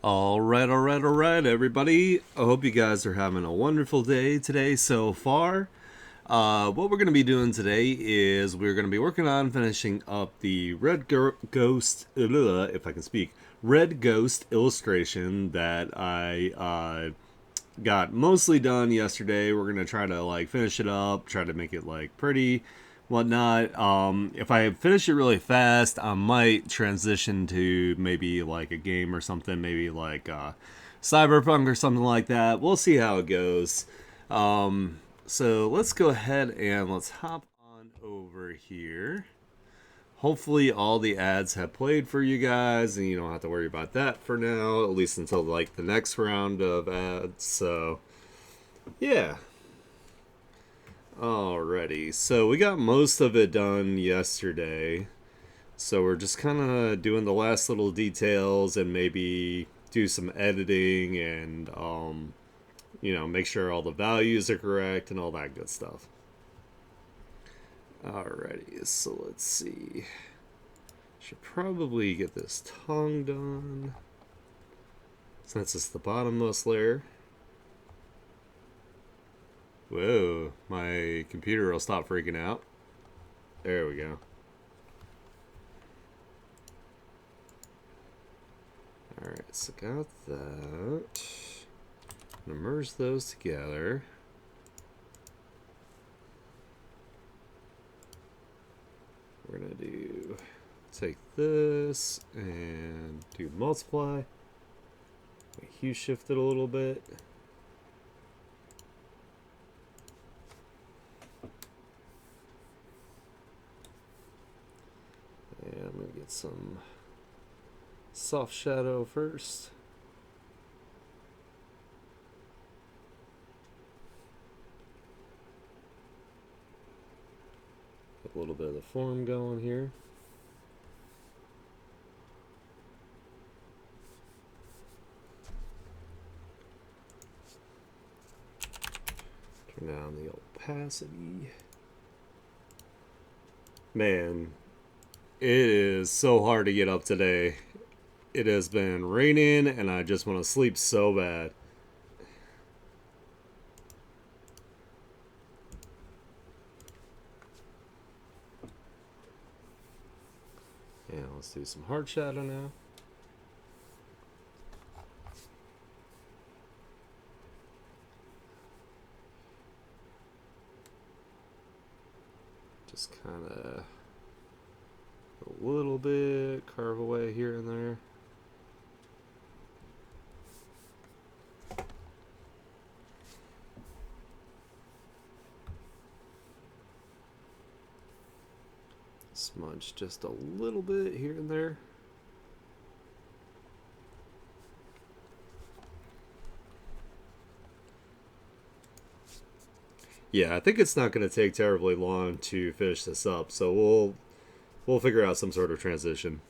All right, everybody. I hope you guys are having a wonderful day today so far. What we're going to be doing today is we're going to be working on finishing up the Ghost, if I can speak, Red Ghost illustration that I got mostly done yesterday. We're gonna try to finish it up, try to make it pretty, whatnot. If I finish it really fast, I might transition to maybe a game or something, maybe Cyberpunk or something like that. We'll see how it goes. So let's go ahead and let's hop on over here. Hopefully all the ads have played for you guys and you don't have to worry about that for now, at least until the next round of ads. So yeah. Alrighty. So we got most of it done yesterday. So we're just kind of doing the last little details and maybe do some editing and make sure all the values are correct and all that good stuff. Alrighty, so let's see. Should probably get this tongue done since it's the bottommost layer. Whoa, my computer will stop freaking out. There we go. Alright, so got that. I'm gonna merge those together. We're gonna take this and do multiply. Hue shift it a little bit. And I'm gonna get some soft shadow first. Get a little bit of the form going here. Turn down the opacity. Man, it is so hard to get up today. It has been raining and I just want to sleep so bad. Yeah, let's do some hard shadow now. Just kind of a little bit, carve away here and there. Smudge just a little bit here and there. Yeah, I think it's not going to take terribly long to finish this up, so we'll figure out some sort of transition.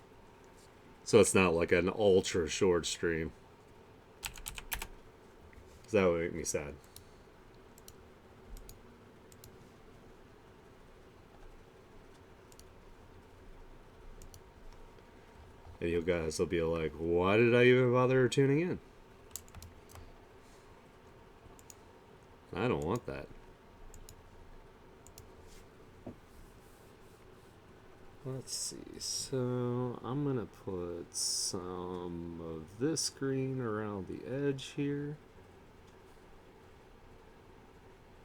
So it's not like an ultra short stream. Because that would make me sad. And you guys will be like, why did I even bother tuning in? I don't want that. Let's see, so I'm gonna put some of this green around the edge here.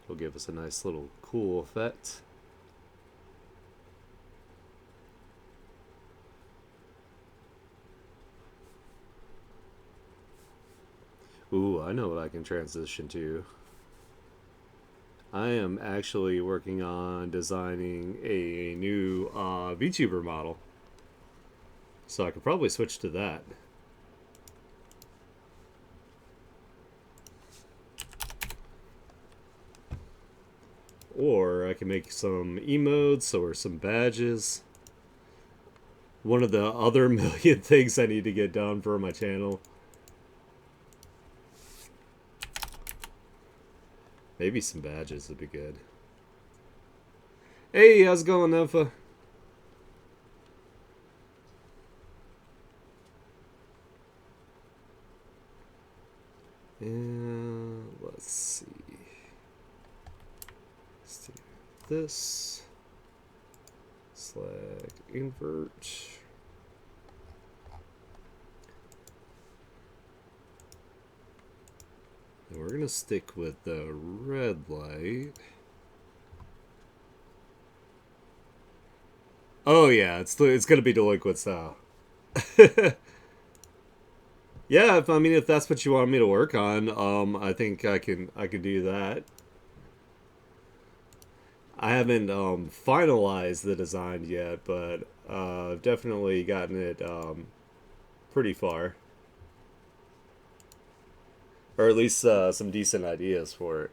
It'll give us a nice little cool effect. Ooh, I know what I can transition to. I am actually working on designing a new VTuber model. So I could probably switch to that. Or I can make some emotes or some badges. One of the other million things I need to get done for my channel. Maybe some badges would be good. Hey, how's it going, Nympha? And let's see. Let's do this. Select invert. And we're gonna stick with the red light. Oh yeah, it's gonna be delinquent style. Yeah, if that's what you want me to work on, I think I can do that. I haven't finalized the design yet, but I've definitely gotten it pretty far, or at least some decent ideas for it.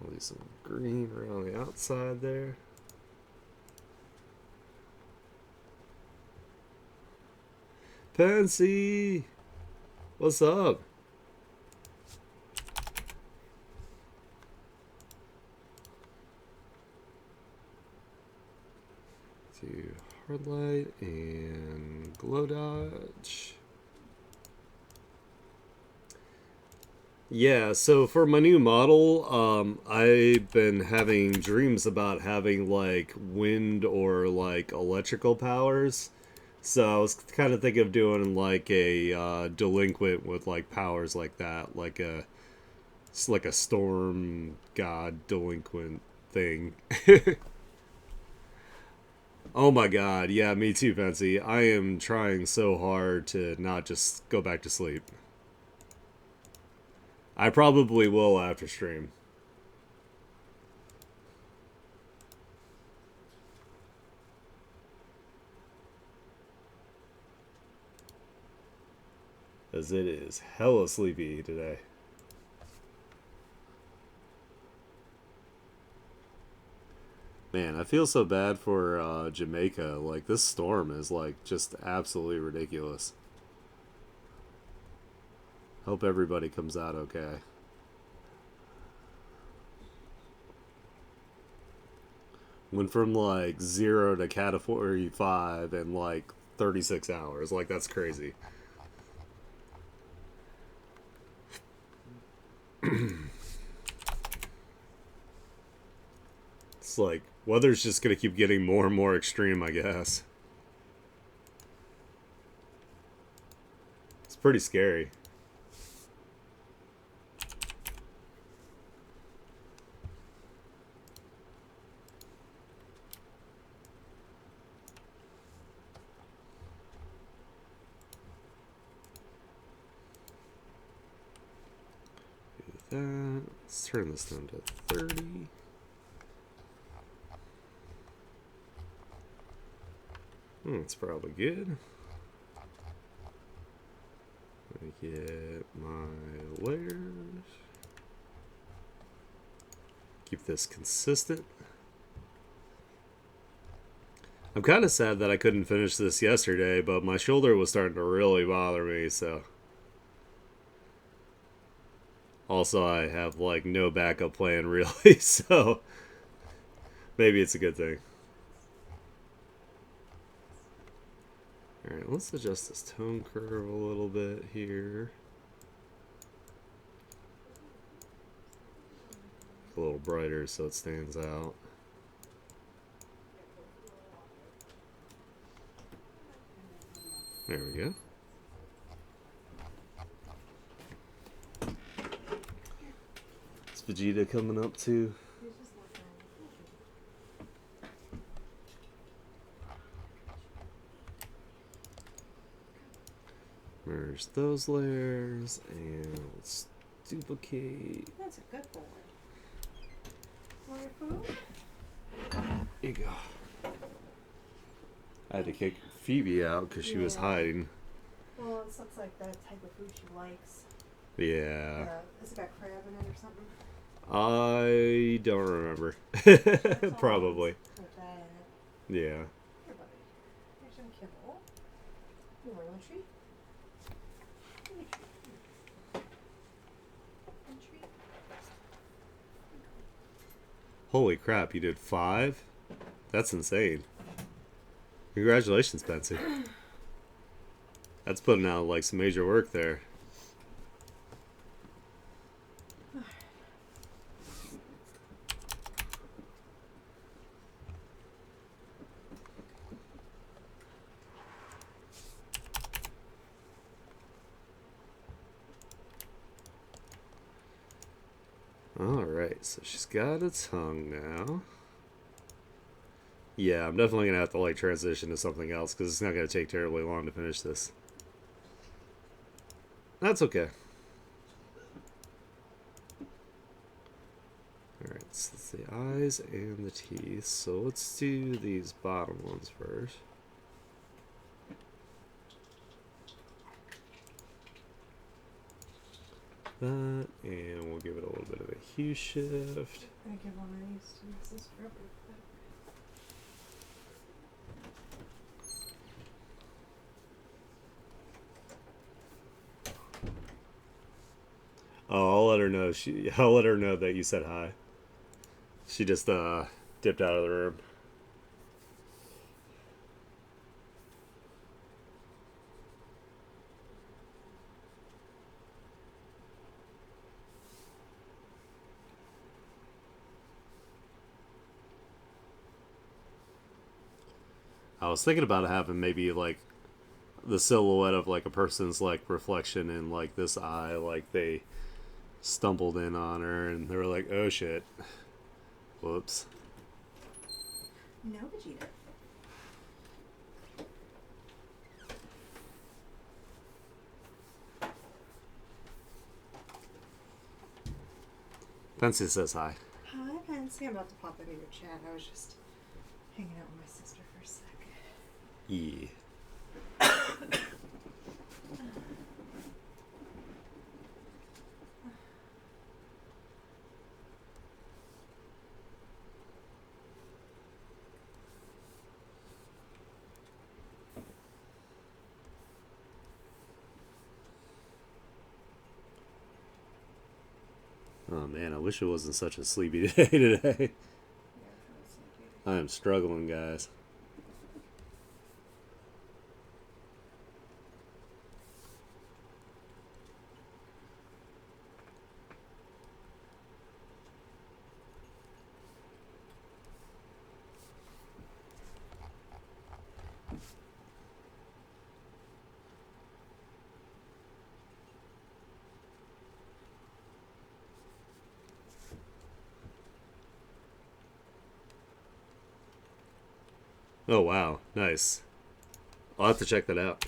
I'll leave some green around the outside there. Pansy, what's up? Do hard light and glow dodge. Yeah, so for my new model, I've been having dreams about having like wind or like electrical powers. So I was kind of thinking of doing like a delinquent with like powers like that, it's like a storm god delinquent thing. Oh my god, yeah, me too, Fancy. I am trying so hard to not just go back to sleep. I probably will after stream. As it is hella sleepy today. Man, I feel so bad for Jamaica. Like, this storm is, like, just absolutely ridiculous. Hope everybody comes out okay. Went from, like, 0 to category 5 in, like, 36 hours. Like, that's crazy. It's like, weather's just gonna keep getting more and more extreme, I guess. It's pretty scary. Do that. Let's turn this down to 30. That's probably good. Let me get my layers. Keep this consistent. I'm kind of sad that I couldn't finish this yesterday, but my shoulder was starting to really bother me, so. Also, I have, like, no backup plan, really, so maybe it's a good thing. Alright, let's adjust this tone curve a little bit here. A little brighter so it stands out. There we go. Is Vegeta coming up too? Merge those layers and let's duplicate. That's a good boy. Want your food? Here you go. I had to kick Phoebe out because she was hiding. Well, it looks like the type of food she likes. Yeah. Has it got crab in it or something? I don't remember. Probably. Put that in it. Yeah. Here, buddy. Here's some kibble. You want a treat? Give me a treat. One treat. Holy crap, you did 5? That's insane. Congratulations, Betsy. That's putting out like some major work there. Alright, so she's got a tongue now. Yeah, I'm definitely gonna have to like transition to something else because it's not gonna take terribly long to finish this. That's okay. Alright, so it's the eyes and the teeth. So let's do these bottom ones first. That, and we'll give it a little bit of a hue shift. I give one of these to Mrs. Rubber. Oh, I'll let her know. I'll let her know that you said hi. She just dipped out of the room. I was thinking about having maybe like the silhouette of like a person's like reflection in like this eye, like they stumbled in on her and they were like, oh shit. Whoops. No, Vegeta. Fancy says hi. Hi, Fancy. I'm about to pop into your chat. I was just hanging out with my sister for a sec. Yeah. Oh man, I wish it wasn't such a sleepy day today. Yeah, kind of sleepy. I am struggling, guys. Oh wow, nice. I'll have to check that out.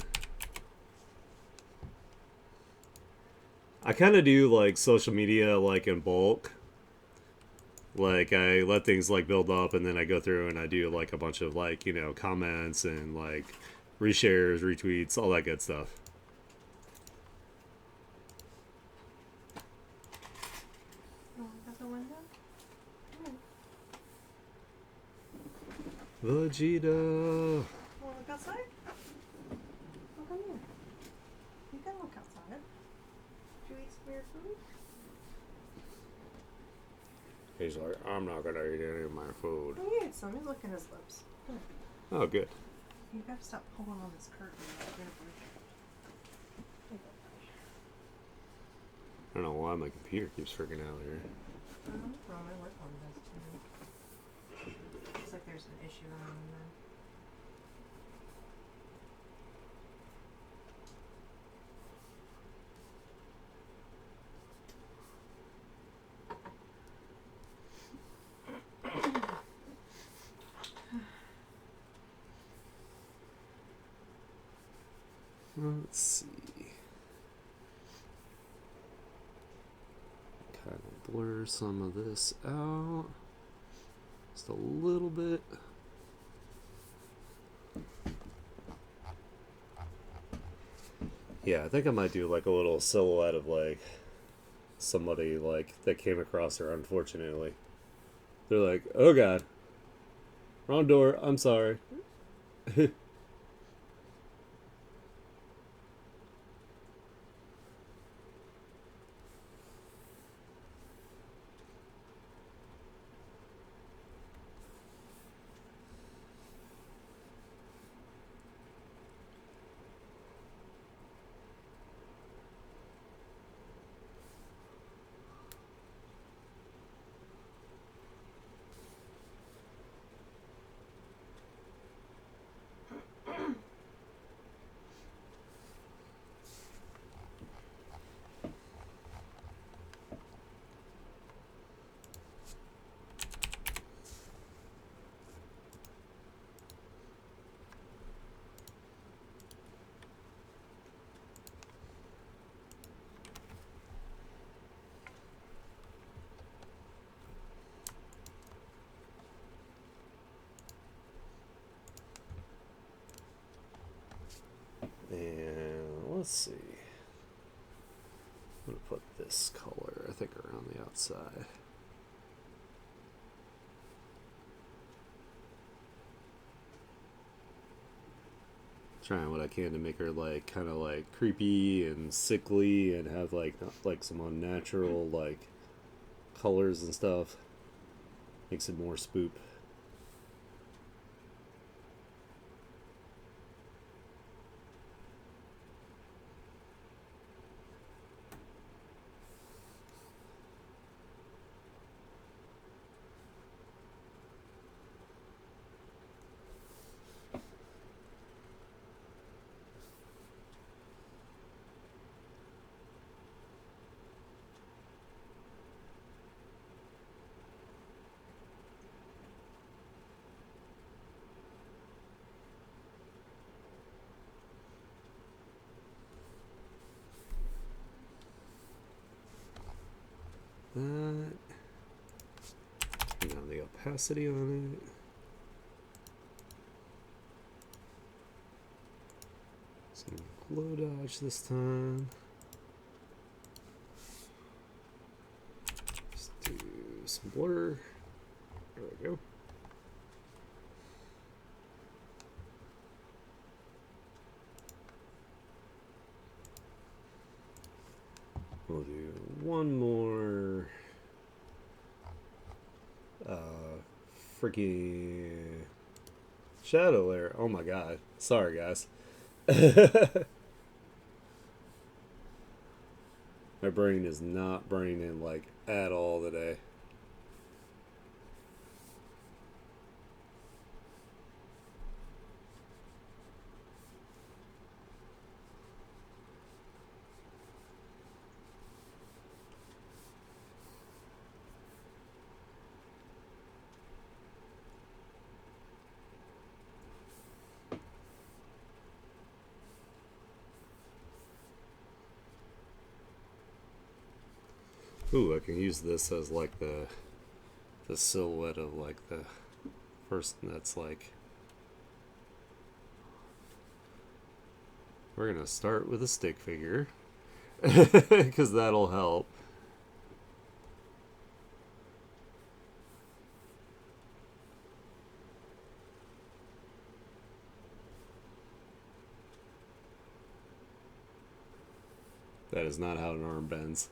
I kind of do like social media like in bulk. Like I let things like build up and then I go through and I do like a bunch of like, you know, comments and like reshares, retweets, all that good stuff. You want to look out the window? Vegeta. Want to look outside? Look on here. You can look outside. Did you eat some of your food? He's like, I'm not gonna eat any of my food. Oh, he ate some. He's licking his lips. Good. Oh, good. You gotta stop pulling on this curtain. I don't know why my computer keeps freaking out here. Well, my work one does too. Looks like there's an issue on there. Let's see. Kind of blur some of this out. Just a little bit. Yeah, I think I might do like a little silhouette of like somebody like that came across her unfortunately. They're like, oh god. Wrong door, I'm sorry. let's see. I'm gonna put this color, I think, around the outside. Trying what I can to make her like kind of like creepy and sickly and have like some unnatural like colors and stuff. Makes it more spoop. That. Turn down the opacity on it. Some glow dodge this time. Just do some blur. There we go. We'll do one more freaking shadow layer. Oh my god. Sorry, guys. My brain is not braining like at all today. Ooh, I can use this as like the silhouette of like the person that's like. We're gonna start with a stick figure because that'll help. That is not how an arm bends.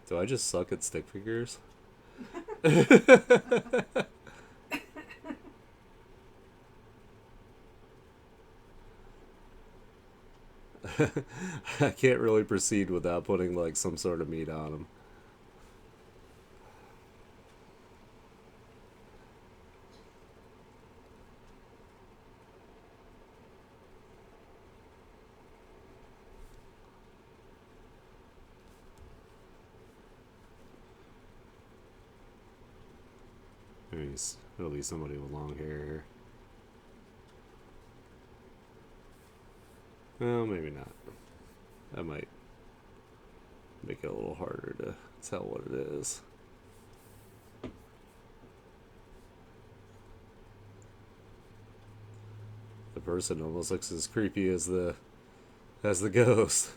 Do I just suck at stick figures? I can't really proceed without putting like some sort of meat on them. It'll be somebody with long hair. Well, maybe not. That might make it a little harder to tell what it is. The person almost looks as creepy as the ghost.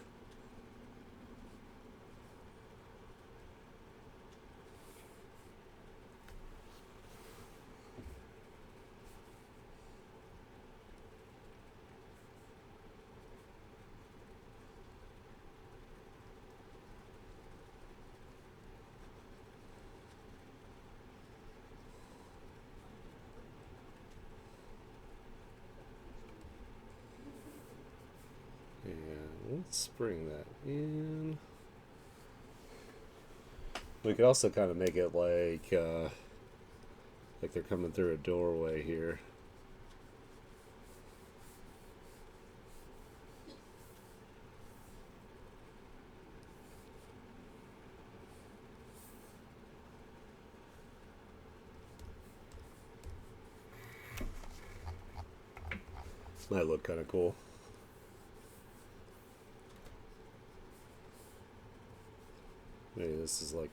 Let's bring that in. We could also kind of make it like they're coming through a doorway here. Might look kind of cool. Maybe this is like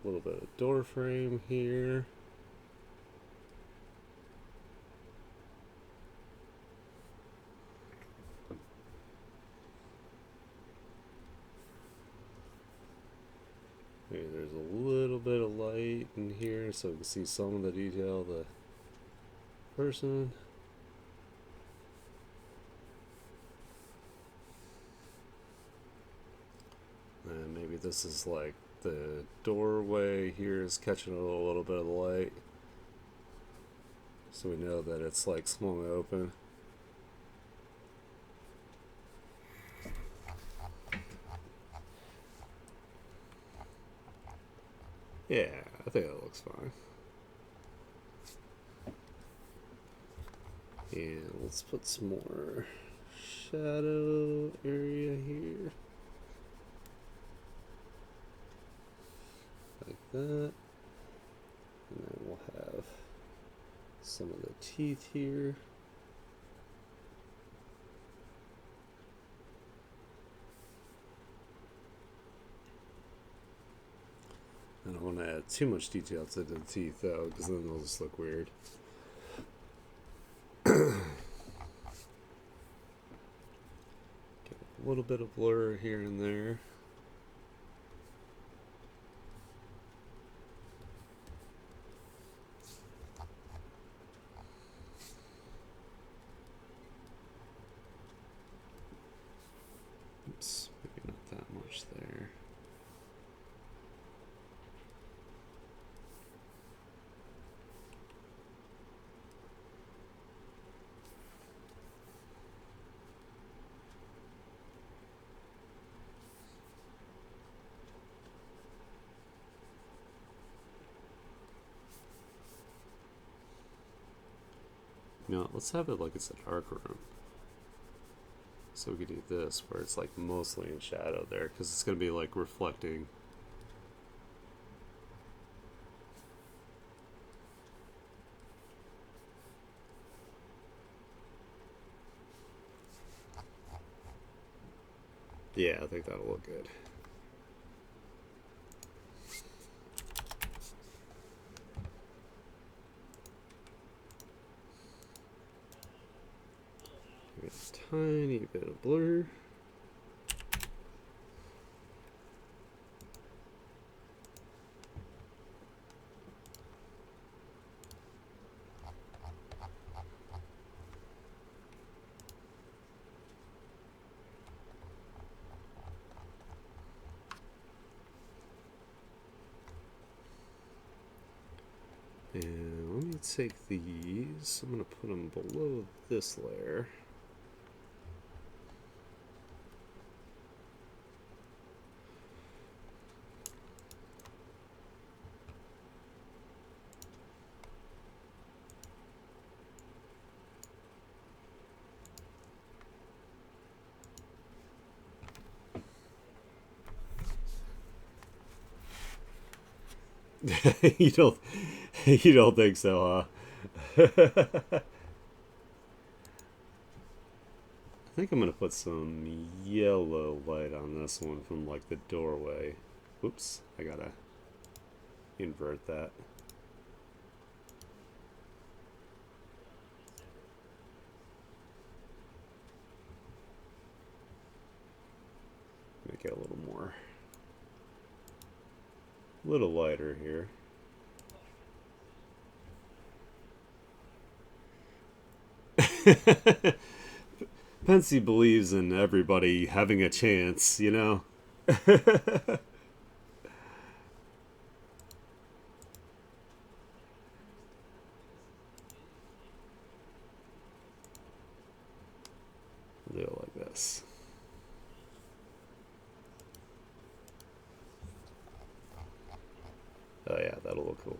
a little bit of door frame here. Maybe there's a little bit of light in here so we can see some of the detail of the person. And maybe this is like the doorway here is catching a little bit of the light. So we know that it's like swung open. Yeah, I think that looks fine. And let's put some more shadow area here. Like that. And then we'll have some of the teeth here. I don't want to add too much detail to the teeth though, because then they'll just look weird. Get a little bit of blur here and there. Oops, maybe not that much there. No, let's have it like it's a dark room. So we could do this where it's like mostly in shadow there because it's going to be like reflecting. Yeah, I think that'll look good. Give it a tiny bit of blur. And let me take these, I'm going to put them below this layer. you don't you don't think so, huh? I think I'm gonna put some yellow light on this one from like the doorway. Whoops, I gotta invert that. Make it a little more, a little lighter here. Pensy believes in everybody having a chance, you know? I do it like this. Oh yeah, that'll look cool.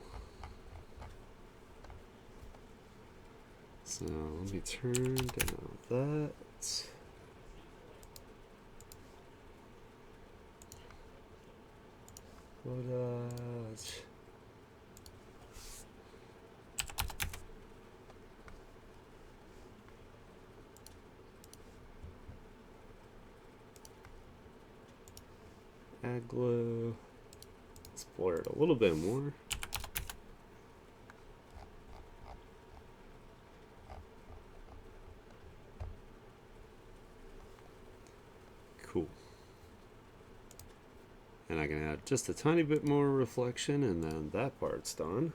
So let me turn down that. Footage. Add glow. blur it a little bit more. Cool. And I can add just a tiny bit more reflection, and then that part's done.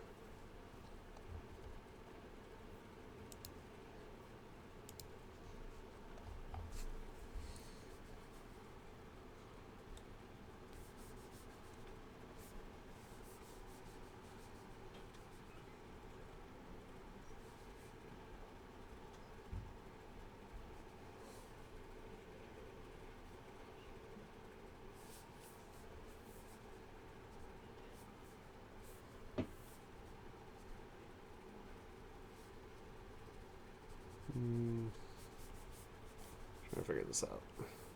Trying to figure this out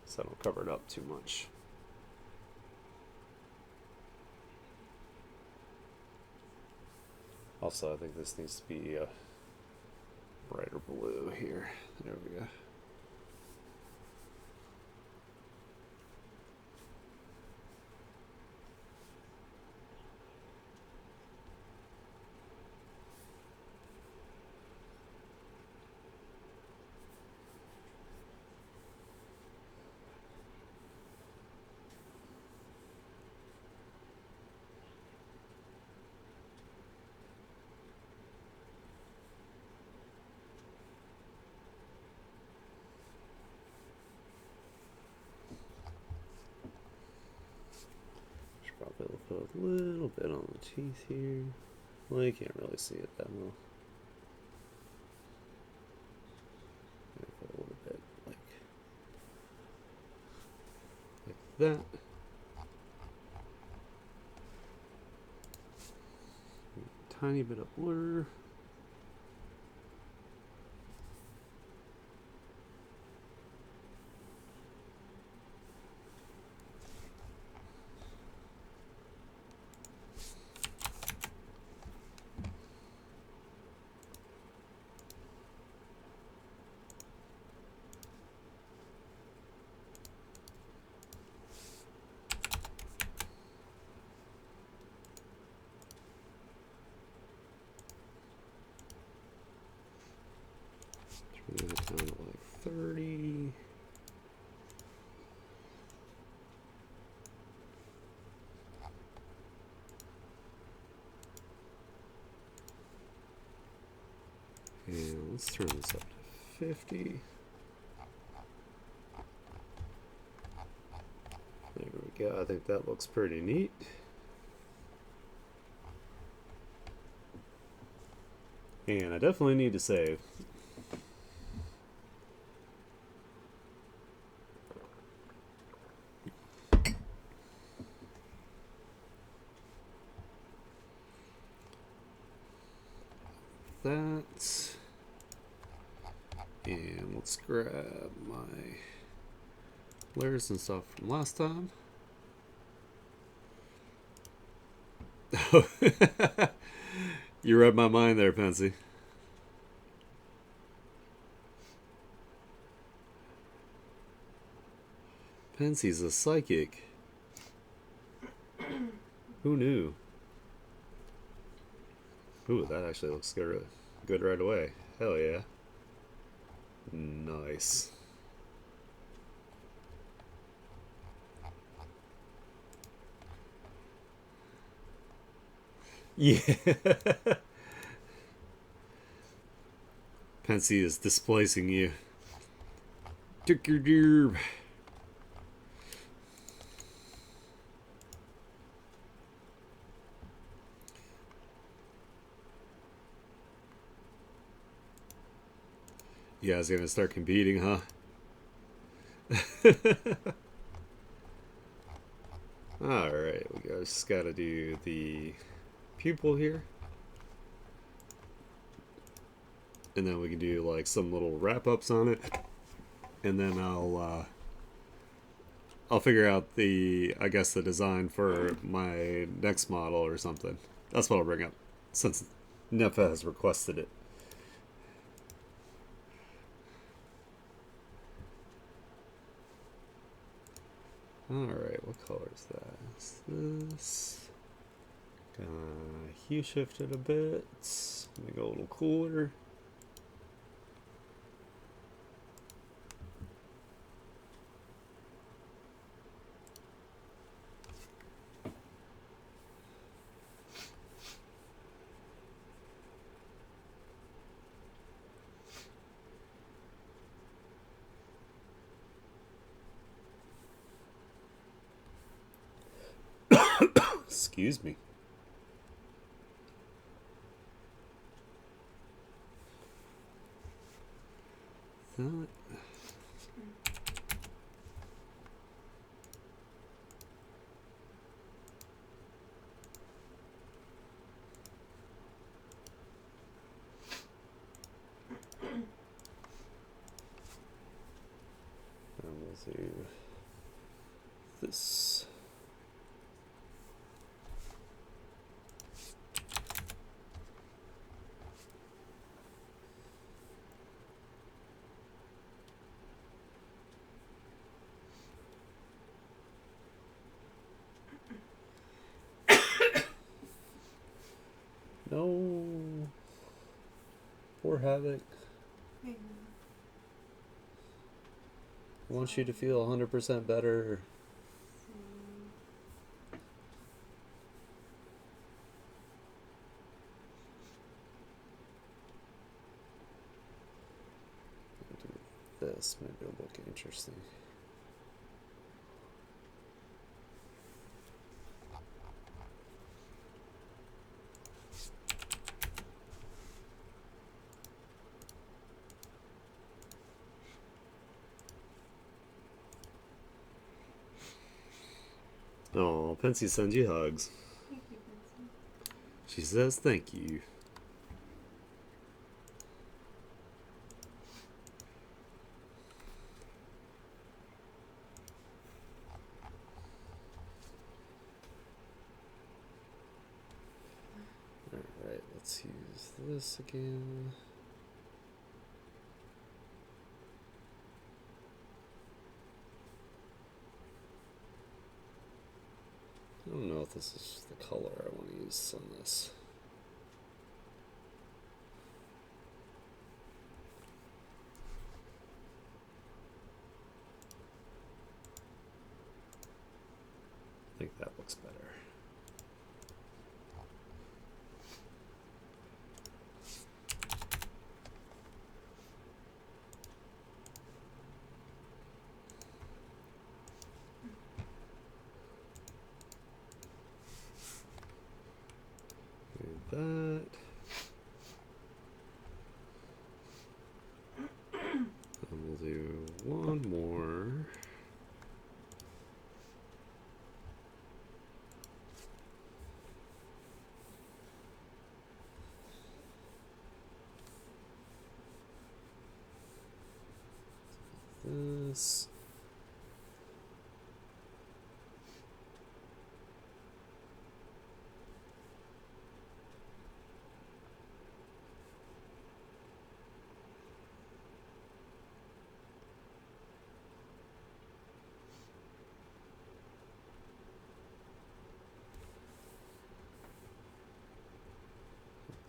so I don't cover it up too much. Also, I think this needs to be a brighter blue here. There we go. Probably put a little bit on the teeth here. Well, you can't really see it that well. Put a little bit like that. Tiny bit of blur. Turn it down to like 30. And let's turn this up to 50. There we go. I think that looks pretty neat. And I definitely need to save. That. And let's grab my layers and stuff from last time. You read my mind there, Pensy. Pensy's a psychic. Who knew? Ooh, that actually looks good right away. Hell yeah. Nice. Yeah. Pensy is displacing you. Took your derb. You guys gonna start competing, huh? Alright, we just gotta do the pupil here. And then we can do like some little wrap-ups on it. And then I'll figure out the design for my next model or something. That's what I'll bring up, since Nefa has requested it. Alright, what color is that? Is this? Hue shift it a bit. Make it a little cooler. Excuse me. And we'll do this. No. Poor Havoc. Yeah. I want you to feel 100% better. Do this, maybe it'll look interesting. Oh, Pensy sends you hugs. Thank you, Vincent. She says thank you. Alright, let's use this again. I don't know if this is the color I want to use on this. I think that looks better. Do that. And we'll do one more. This.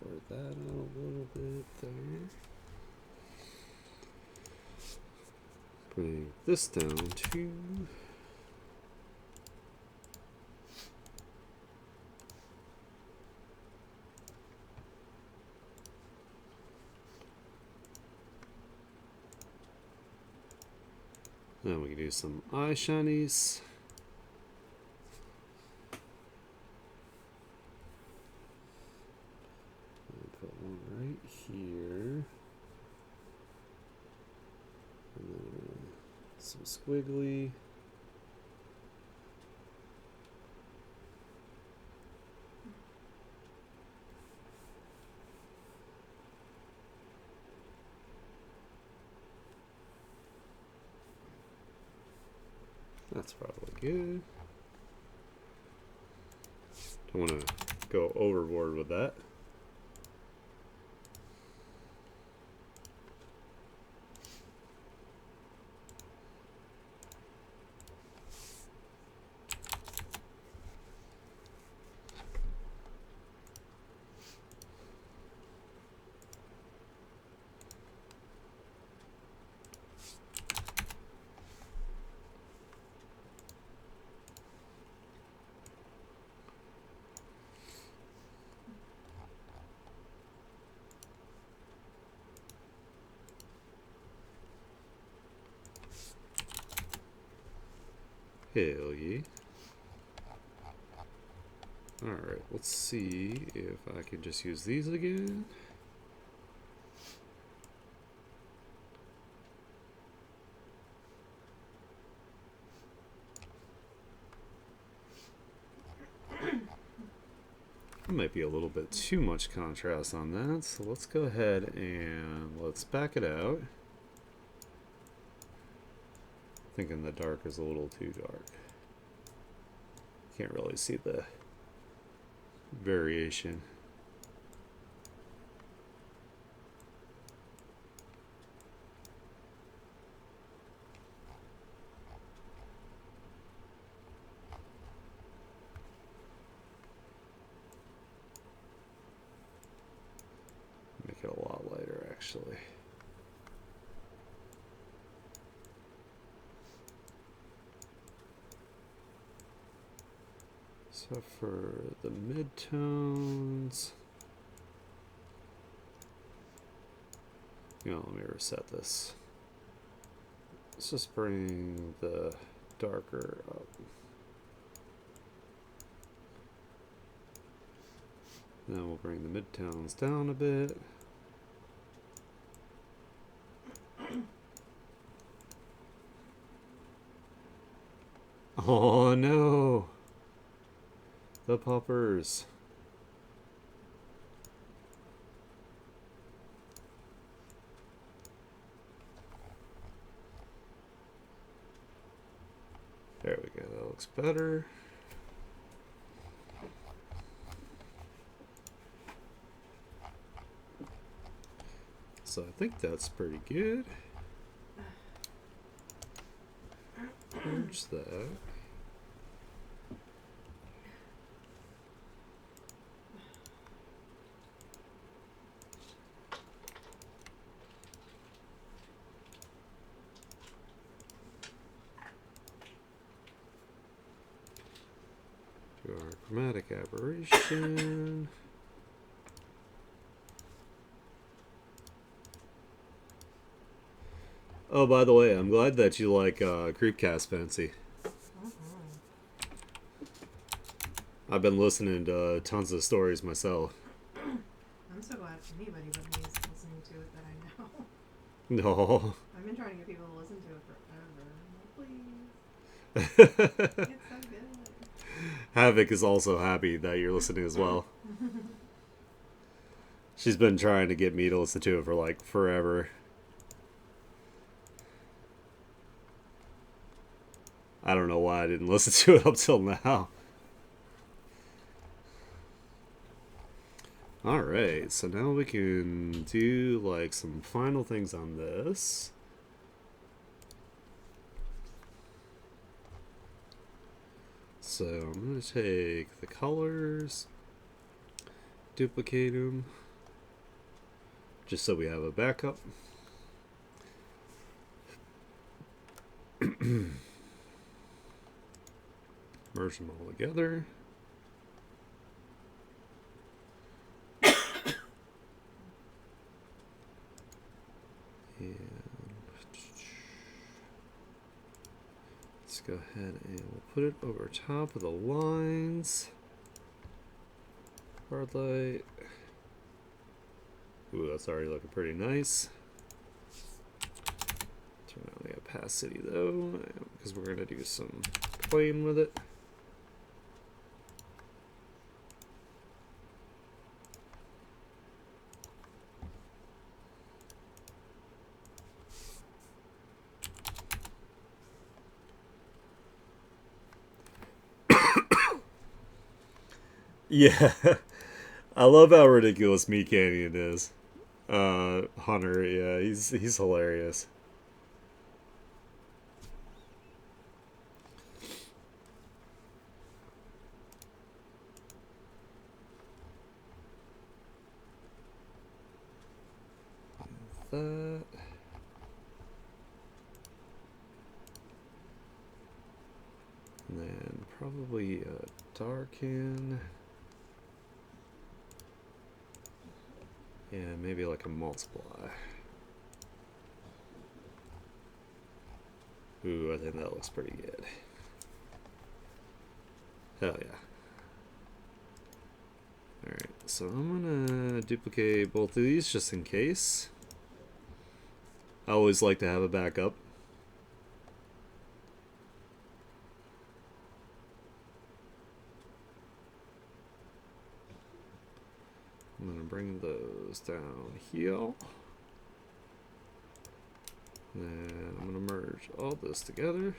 Blur that out a little bit there. Bring this down to then we can do some eye shinies. Put one right here. And then some squiggly. That's probably good. Don't want to go overboard with that. Hell yeah. Alright, let's see if I can just use these again. Might be a little bit too much contrast on that, so let's go ahead and let's back it out. Thinking the dark is a little too dark. Can't really see the variation. Make it a lot lighter, actually. So for the midtones, let me reset this. Let's just bring the darker up. Then we'll bring the midtones down a bit. Oh no! The poppers. There we go, that looks better. So I think that's pretty good. Merge that. Do our chromatic aberration. Oh, by the way, I'm glad that you like Creepcast, Fancy. I've been listening to tons of stories myself. I'm so glad anybody but me is listening to it that I know. No. I've been trying to get people to listen to it forever. Please. It's so good. Havoc is also happy that you're listening as well. She's been trying to get me to listen to it for like forever. I don't know why I didn't listen to it up till now. Alright, so now we can do like some final things on this. So I'm going to take the colors, duplicate them, just so we have a backup. Merge them all together. And let's go ahead and we'll put it over top of the lines. Hard light. Ooh, that's already looking pretty nice. Turn on the opacity though, because we're going to do some playing with it. Yeah, I love how ridiculous Meat Canyon is. Hunter, yeah, he's hilarious. That. And then probably darken. And maybe like a multiply. Ooh, I think that looks pretty good. Hell yeah. Alright, so I'm gonna duplicate both of these just in case. I always like to have a backup. I'm gonna bring those down here. Then I'm gonna merge all this together.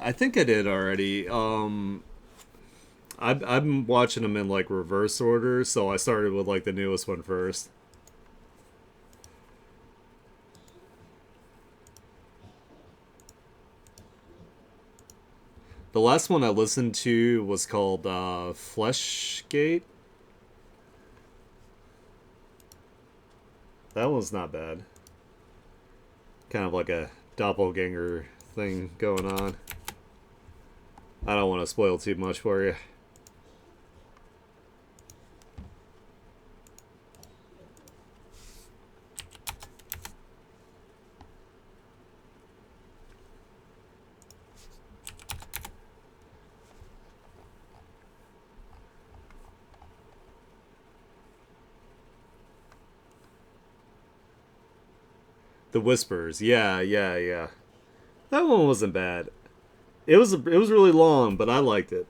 I think I did already. I'm watching them in like reverse order, so I started with like the newest one first. The last one I listened to was called Fleshgate. That one's not bad. Kind of like a doppelganger thing going on. I don't want to spoil too much for you. The Whispers, yeah. That one wasn't bad. It was really long, but I liked it.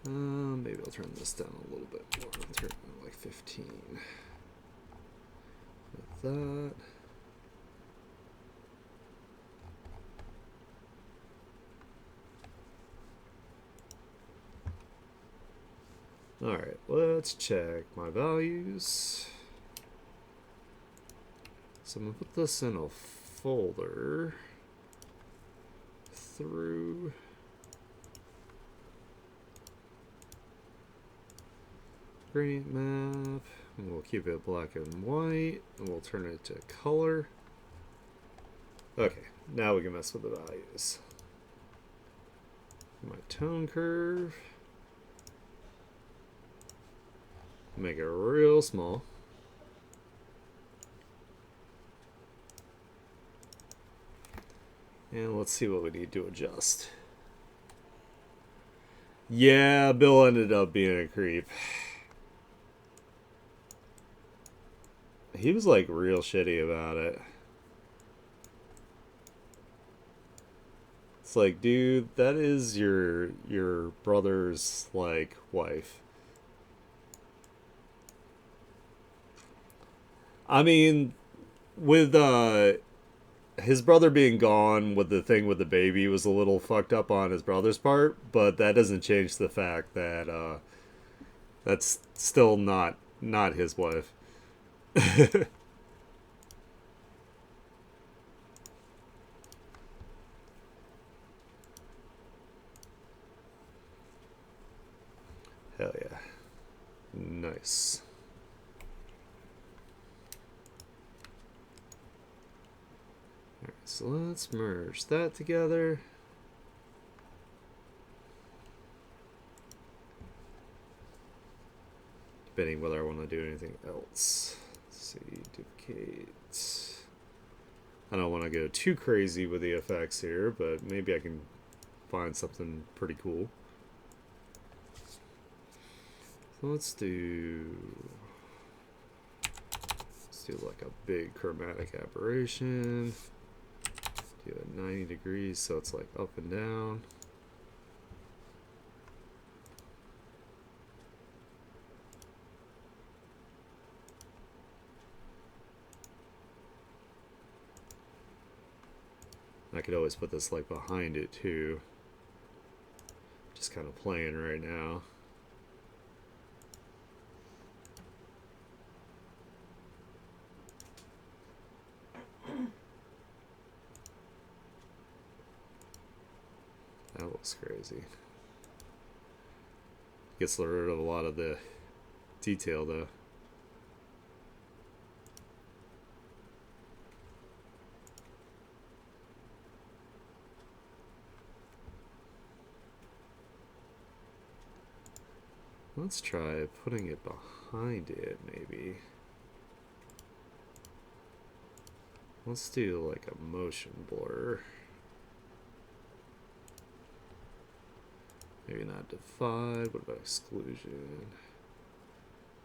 Maybe I'll turn this down a little bit more. I'll turn it to like 15. With that. Alright, let's check my values. So I'm going to put this in a folder through gradient map, and we'll keep it black and white, and we'll turn it to color. Okay, now we can mess with the values. My tone curve. Make it real small. And let's see what we need to adjust. Yeah, Bill ended up being a creep. He was like real shitty about it. It's like, dude, that is your brother's like wife. I mean, with his brother being gone with the thing with the baby was a little fucked up on his brother's part, but that doesn't change the fact that that's still not his wife. Hell yeah. Nice. Alright, so let's merge that together. Debating whether I want to do anything else. Let's see, duplicate. I don't want to go too crazy with the effects here, but maybe I can find something pretty cool. So let's do like a big chromatic aberration. Do it 90 degrees so it's like up and down. I could always put this like behind it too. Just kind of playing right now. That looks crazy. Gets rid of a lot of the detail though. Let's try putting it behind. behind it, maybe. Let's do like a motion blur. Maybe not divide. What about exclusion?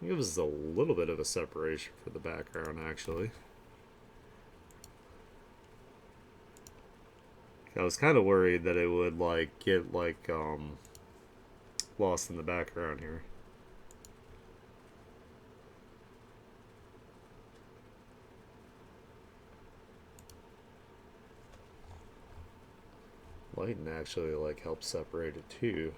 Give us a little bit of a separation for the background, actually. I was kind of worried that it would like get like lost in the background here. Lighting actually like helps separate it too.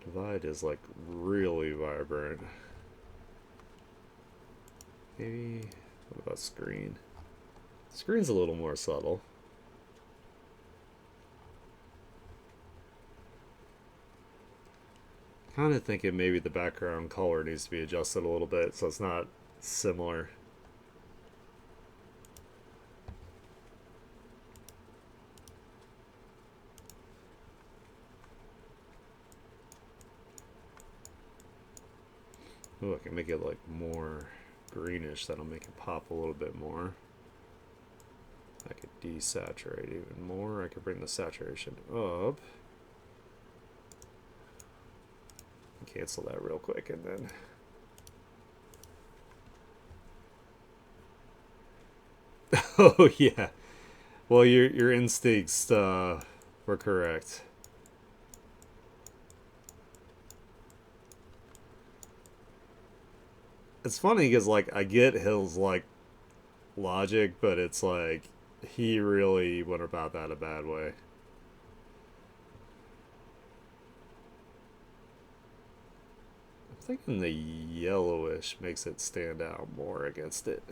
Divide is like really vibrant. Maybe, what about screen? Screen's a little more subtle. Kind of thinking maybe the background color needs to be adjusted a little bit so it's not similar. Ooh, I can make it like more greenish. That'll make it pop a little bit more. I could desaturate even more. I could bring the saturation up. Cancel that real quick and then... Oh yeah. Well, your instincts were correct. It's funny because like I get his like logic, but it's like he really went about that a bad way. I'm thinking the yellowish makes it stand out more against it.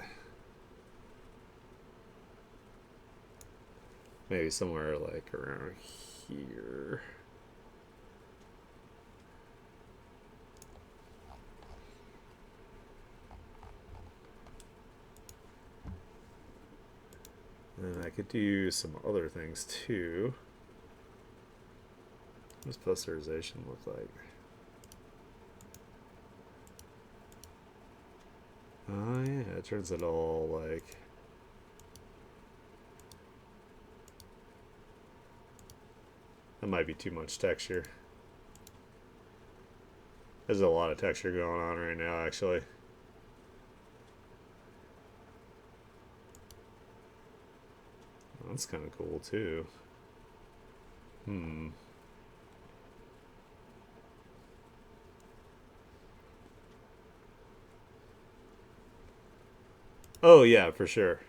Maybe somewhere like around here. And I could do some other things too. What does posterization look like? Oh yeah, it turns it all like... That might be too much texture. There's a lot of texture going on right now, actually. That's kind of cool too. Oh yeah, for sure.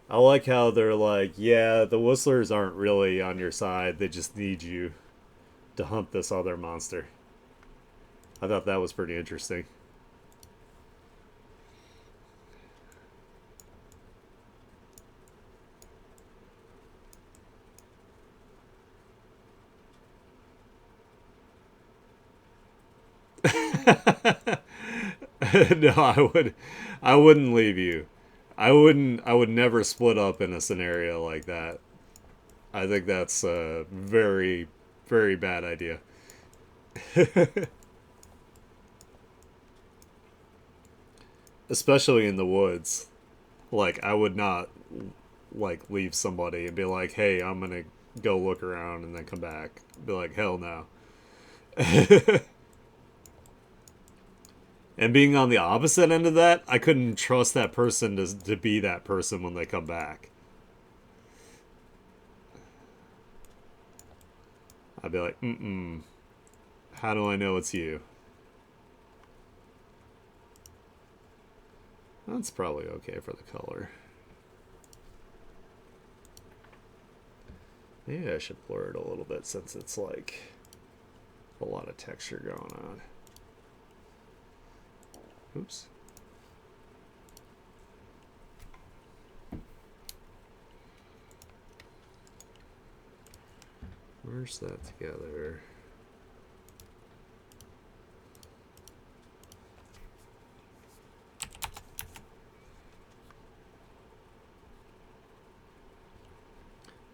I like how they're like, yeah, the whistlers aren't really on your side. They just need you to hunt this other monster. I thought that was pretty interesting. No, I wouldn't leave you. I would never split up in a scenario like that. I think that's a very, very bad idea. Especially in the woods. Like, I would not, like, leave somebody and be like, hey, I'm gonna go look around and then come back. Be like, hell no. And being on the opposite end of that, I couldn't trust that person to be that person when they come back. I'd be like, mm-mm. How do I know it's you? That's probably okay for the color. Maybe I should blur it a little bit since it's like a lot of texture going on. Oops. Merge that together.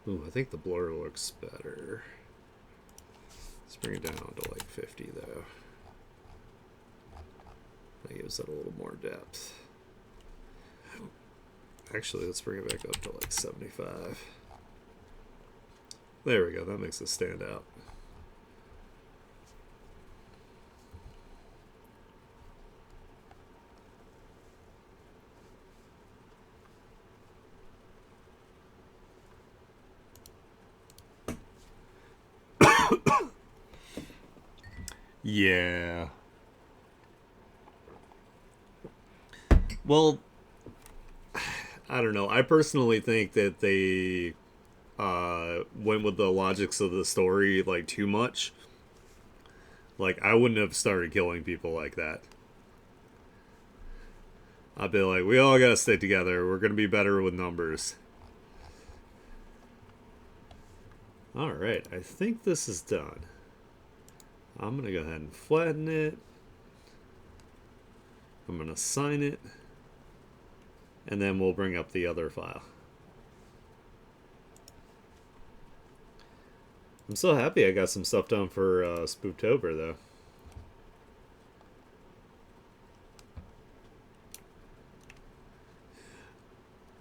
Ooh, I think the blur looks better. Let's bring it down to like 50 though. That gives it a little more depth. Actually, let's bring it back up to like 75. There we go, that makes it stand out. Yeah. Well, I don't know. I personally think that they went with the logics of the story like too much. Like, I wouldn't have started killing people like that. I'd be like, we all gotta stick together. We're gonna be better with numbers. Alright, I think this is done. I'm gonna go ahead and flatten it. I'm gonna sign it. And then we'll bring up the other file. I'm so happy I got some stuff done for Spooktober, though.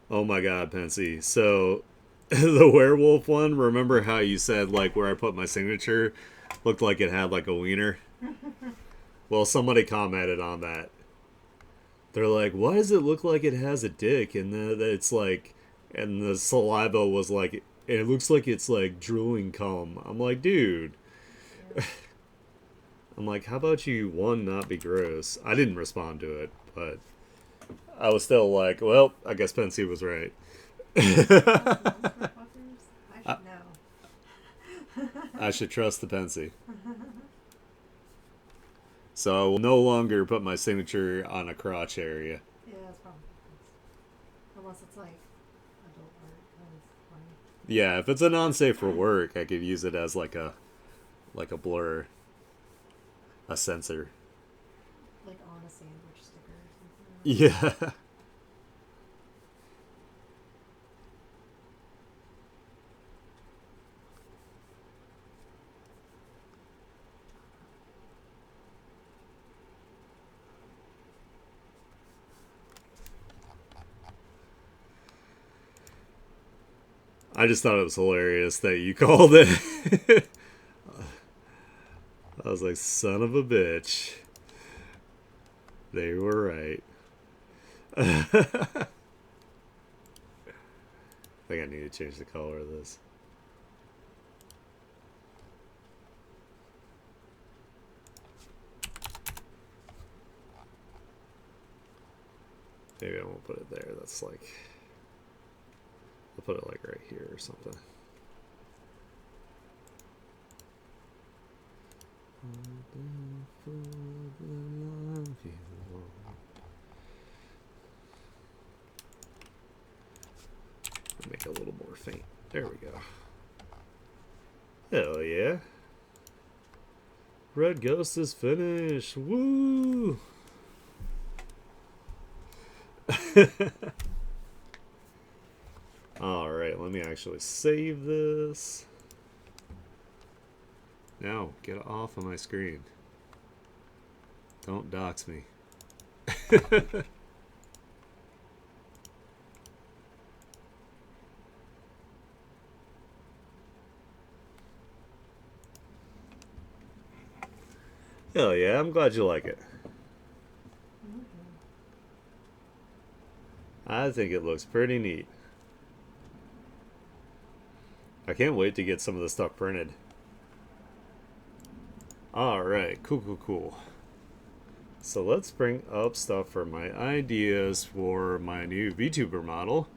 Oh my god, Pensy. So, the werewolf one, remember how you said, like, where I put my signature looked like it had, like, a wiener? Well, somebody commented on that. They're like, why does it look like it has a dick? And then it's like, and the saliva was like, it looks like it's like drooling cum. I'm like, dude. Yeah. I'm like, how about you, one, not be gross? I didn't respond to it, but I was still like, well, I guess Pensy was right. Motherfuckers. I should know. I should trust the Pensy. So I will no longer put my signature on a crotch area. Yeah, that's probably best. Unless it's like adult art, then it's fine. Yeah, if it's a non-safe for work, I could use it as like a blur, a sensor. Like on a sandwich sticker or something. Yeah. I just thought it was hilarious that you called it. I was like, son of a bitch. They were right. I think I need to change the color of this. Maybe I won't put it there. That's like... I'll put it like right here or something. Make it a little more faint. There we go. Hell yeah. Red Ghost is finished. Woo! Alright, let me actually save this. Now, get off of my screen. Don't dox me. Hell yeah, I'm glad you like it. I think it looks pretty neat. I can't wait to get some of the stuff printed. Alright, cool. So let's bring up stuff for my ideas for my new VTuber model.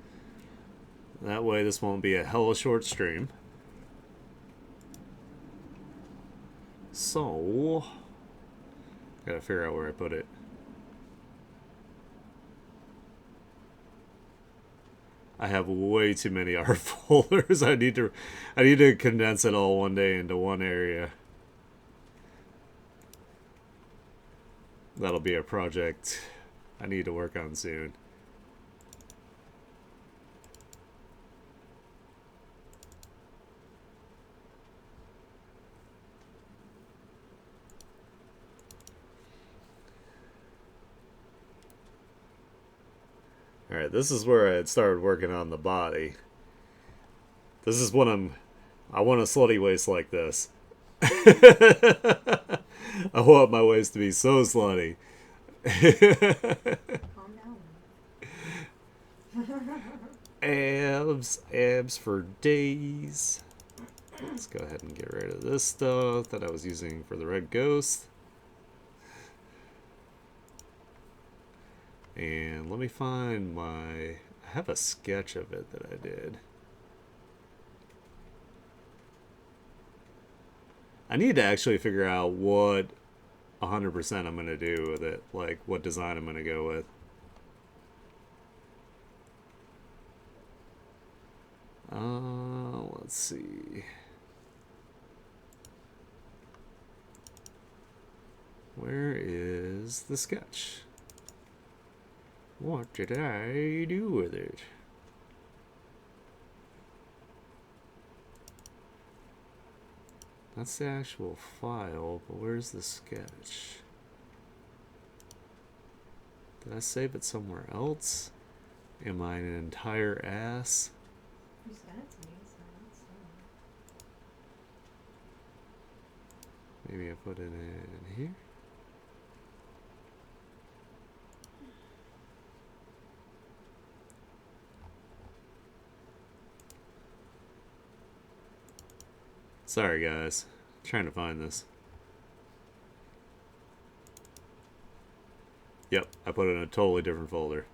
That way this won't be a hella short stream. So, gotta figure out where I put it. I have way too many art folders. I need to condense it all one day into one area. That'll be a project I need to work on soon. Alright, this is where I had started working on the body. This is when I want a slutty waist like this. I want my waist to be so slutty. Calm down. Abs for days. Let's go ahead and get rid of this stuff that I was using for the red ghost. And let me find I have a sketch of it that I did. I need to actually figure out what 100% I'm going to do with it. Like, what design I'm going to go with. Let's see. Where is the sketch? What did I do with it? That's the actual file, but where's the sketch? Did I save it somewhere else? Am I an entire ass? You sent it to me, so that's Maybe I put it in here? Sorry guys, I'm trying to find this. Yep, I put it in a totally different folder.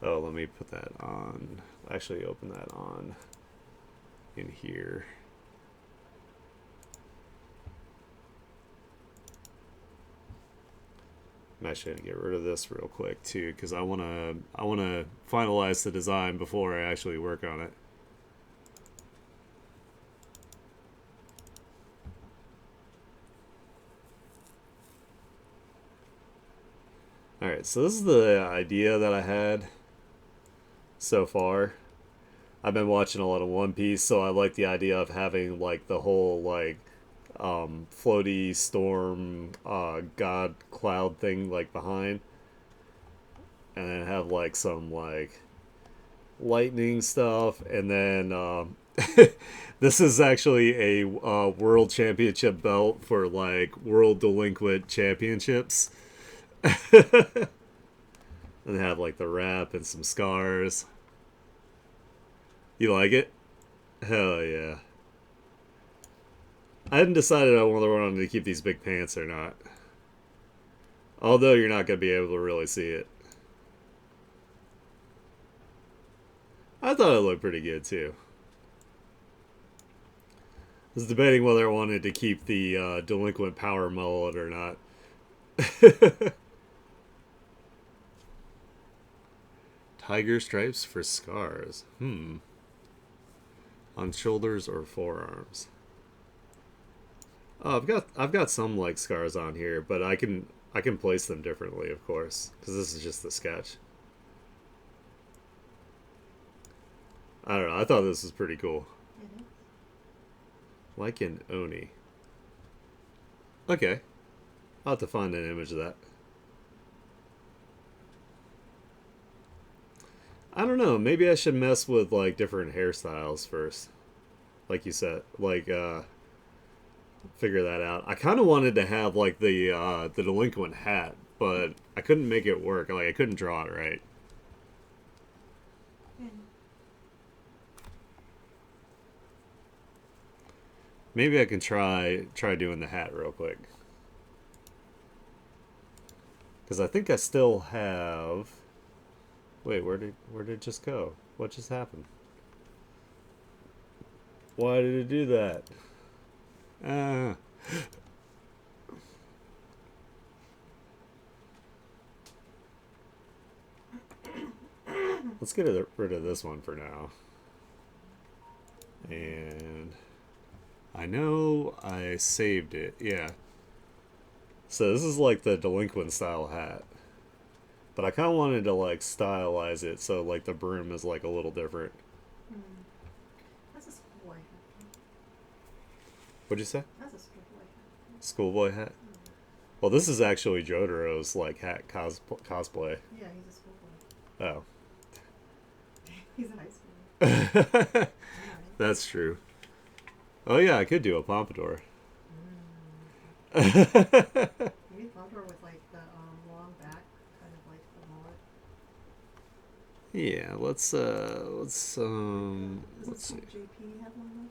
Oh, let me put that on. Actually, open that on in here. I'm actually gonna get rid of this real quick too, because I wanna finalize the design before I actually work on it. Alright, so this is the idea that I had so far. I've been watching a lot of One Piece, so I like the idea of having like the whole like floaty storm god cloud thing like behind, and then have like some like lightning stuff, and then this is actually a world championship belt for like world delinquent championships. And have like the wrap and some scars. You like it? Hell yeah. I hadn't decided whether I wanted to keep these big pants or not. Although you're not going to be able to really see it. I thought it looked pretty good too. I was debating whether I wanted to keep the delinquent power mullet or not. Tiger stripes for scars. On shoulders or forearms. Oh, I've got some like scars on here, but I can place them differently, of course, because this is just the sketch. I don't know. I thought this was pretty cool. Mm-hmm. Like an Oni. Okay, I'll have to find an image of that. I don't know. Maybe I should mess with like different hairstyles first. Like you said, like figure that out. I kind of wanted to have like the delinquent hat, but I couldn't make it work. Like I couldn't draw it right. Maybe I can try doing the hat real quick. Because I think I still have. Wait, where did it just go? What just happened? Why did it do that? Let's get rid of this one for now. And I know I saved it. Yeah. So this is like the delinquent style hat. But I kind of wanted to like stylize it so like the brim is like a little different. Hmm. That's a schoolboy hat. What'd you say? That's a schoolboy hat. Schoolboy hat? Hmm. Well, this is actually Jotaro's like hat cosplay. Yeah, he's a schoolboy. Oh. He's a high schooler. That's Alright. true. Oh yeah, I could do a pompadour. Maybe contour with like the long back, kind of like the mullet. Yeah, let's Doesn't let's see. JP have one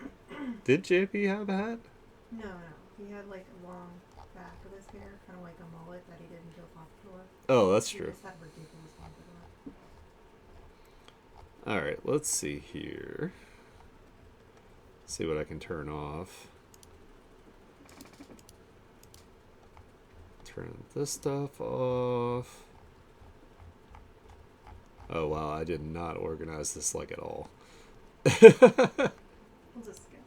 like Did JP have a hat? that? No, no. He had like a long back of his hair, kind of like a mullet that he did until pompadour. Oh, that's He true. just had ridiculous pompadour. All right, let's see here. See what I can turn off. Turn this stuff off. Oh wow, I did not organize this like at all. We'll just sketch.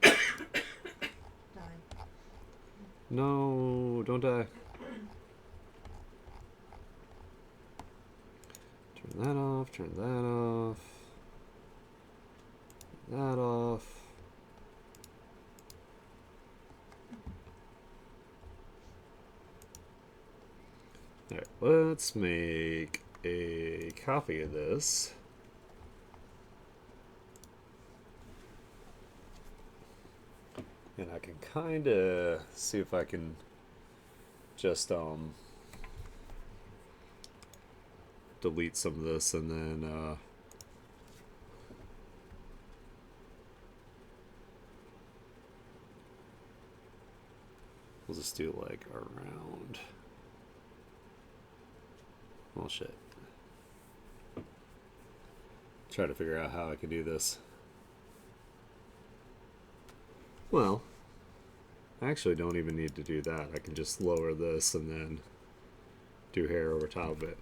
Die. No, don't die. Turn that off, turn that off. That off. Alright, let's make a copy of this. And I can kind of see if I can just delete some of this and then we'll just do like around. Oh shit. Try to figure out how I can do this. Well, I actually don't even need to do that. I can just lower this and then do hair over top of it.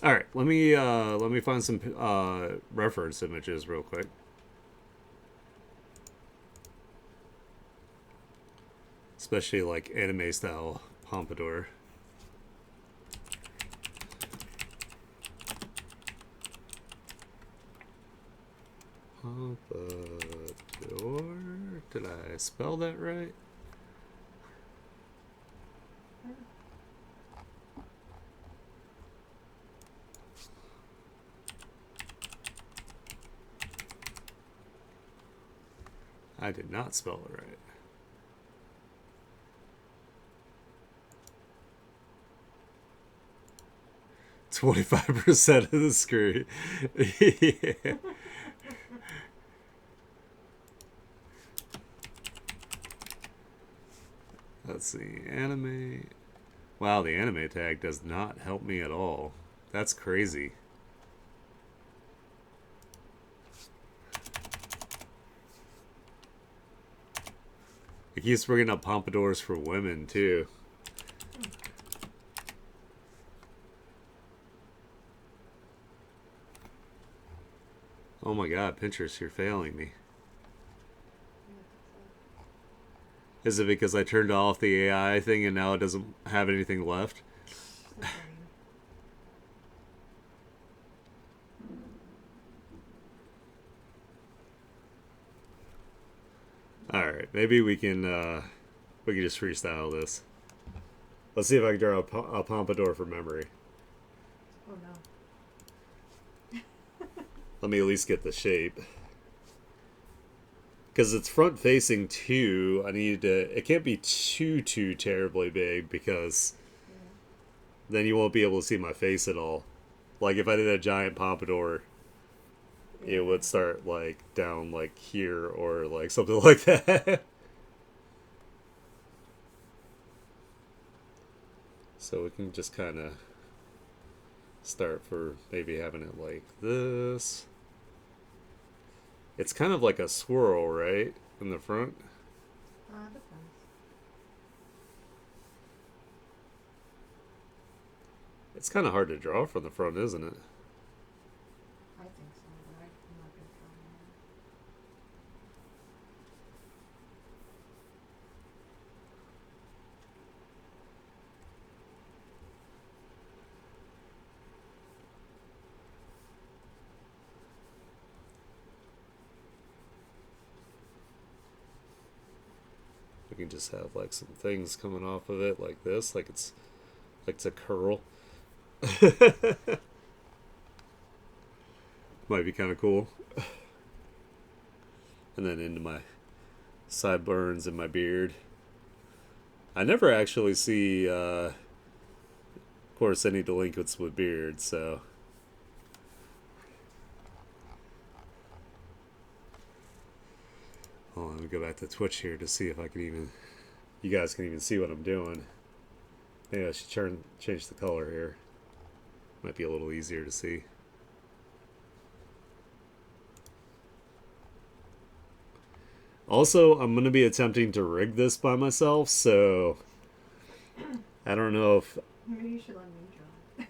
All right, let me find some reference images real quick. Especially like anime style pompadour. Pompadour. Did I spell that right? I did not spell it right. %25 of the screen. Yeah. Let's see. Anime. Wow, the anime tag does not help me at all. That's crazy. It keeps bringing up pompadours for women, too. Oh my god, Pinterest, you're failing me. Is it because I turned off the AI thing and now it doesn't have anything left? Alright, maybe we can just freestyle this. Let's see if I can draw a pompadour from memory. Oh no. Let me at least get the shape. Because it's front facing too, I need to... It can't be too terribly big because then you won't be able to see my face at all. Like if I did a giant pompadour, it would start like down like here or like something like that. So we can just kind of start for maybe having it like this. It's kind of like a swirl, right? In the front. Depends. It's kind of hard to draw from the front, isn't it? I think so, but I'm not good for can just have like some things coming off of it like this, like it's a curl. Might be kind of cool. And then into my sideburns and my beard. I never actually see, of course, any delinquents with beards, so. Hold on, let me go back to Twitch here to see if I can even, you guys can even see what I'm doing. Maybe I should change the color here. Might be a little easier to see. Also, I'm going to be attempting to rig this by myself, so I don't know if... Maybe you should let me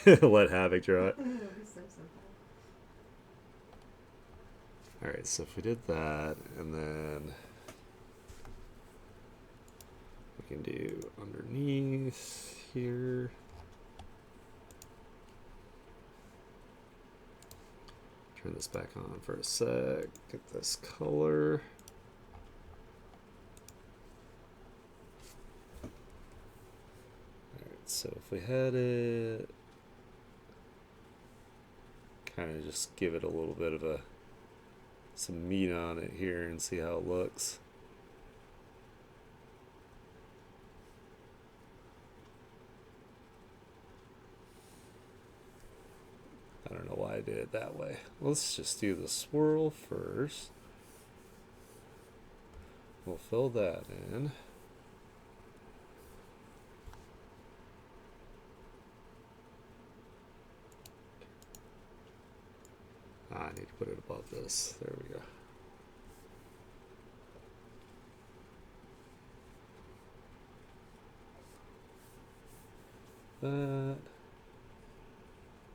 draw it. Let Havoc draw it. It'll be so simple. Alright, so if we did that, and then we can do underneath here. Turn this back on for a sec. Get this color. Alright, so if we had it, kind of just give it a little bit of some meat on it here and see how it looks. I don't know why I did it that way. Let's just do the swirl first. We'll fill that in. I need to put it above this. There we go. That.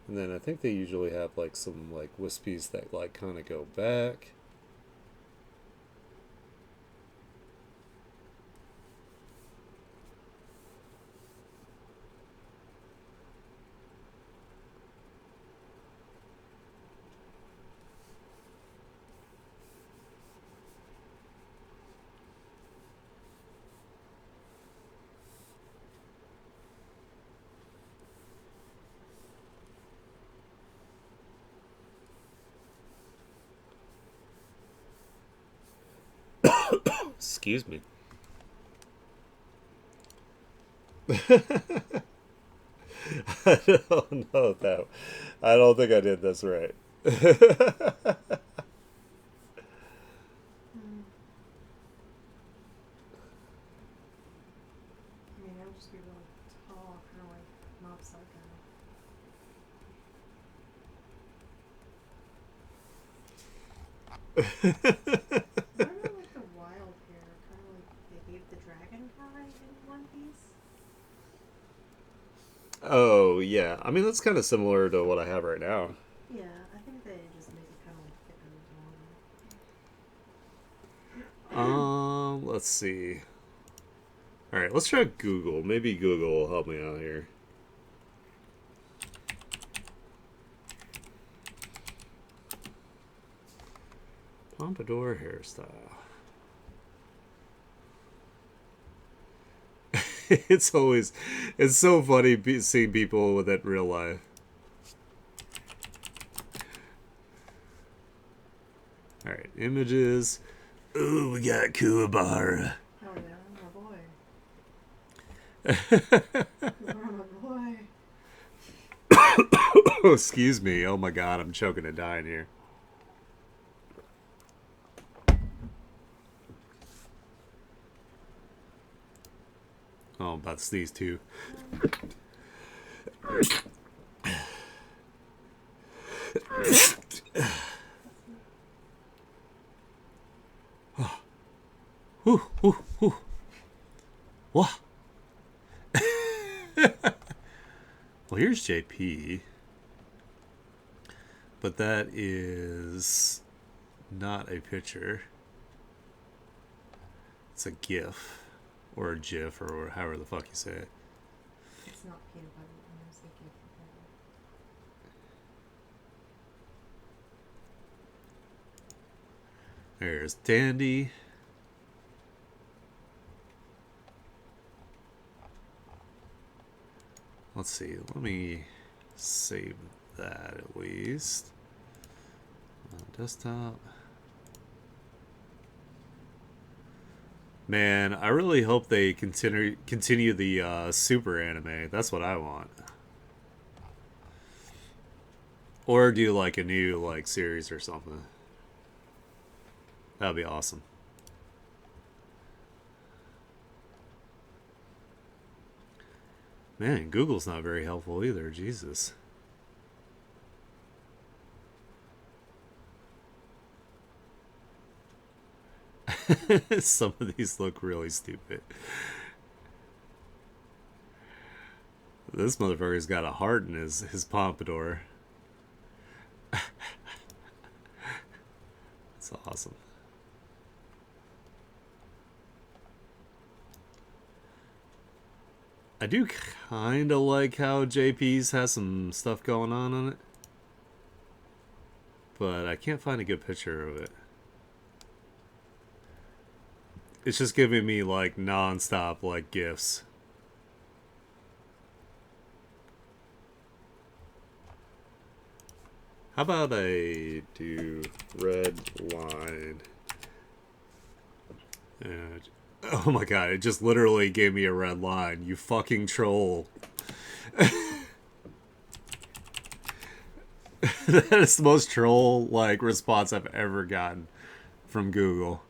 And then I think they usually have like some like wispies that like kind of go back. Excuse me. I don't know that. I don't think I did this right. I mean, that would just be really tall, kind of like Mob Psycho. I don't know, like the wild hair, kind of like they gave the dragon guy in One Piece. Oh, yeah. I mean, that's kind of similar to what I have right now. Yeah, I think they just make it kind of like thicker and longer. Let's see. All right, let's try Google. Maybe Google will help me out here. Pompadour hairstyle. It's so funny seeing people with it in real life. All right, images. Ooh, we got Kuwabara. Oh yeah, my boy. My boy. Oh, excuse me. Oh my god, I'm choking and dying here. Oh, I'm about to sneeze too. Whew, whew, whew. What? Well, here's JP. But that is not a picture. It's a GIF. Or a GIF, or however the fuck you say it. It's not peanut butter. I'm gonna say peanut butter. There's Dandy. let's see. Let me save that at least. Desktop. Man, I really hope they continue the super anime. That's what I want. Or do like a new like series or something. That'd be awesome. Man, Google's not very helpful either. Jesus. Some of these look really stupid. This motherfucker's got a heart in his pompadour. That's awesome. I do kind of like how JP's has some stuff going on it. But I can't find a good picture of it. It's just giving me like non-stop like gifs. How about I do red line? Oh my god, it just literally gave me a red line. You fucking troll. That is the most troll like response I've ever gotten from Google.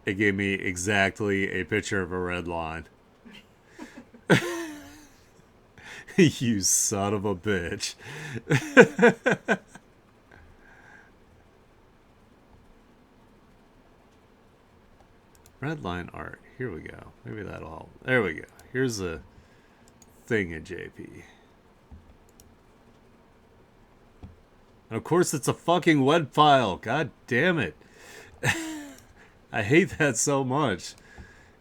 It gave me exactly a picture of a red line. You son of a bitch. Red line art. Here we go. Maybe that'll help. There we go. Here's a thing at JP. And of course it's a fucking web file. God damn it. I hate that so much.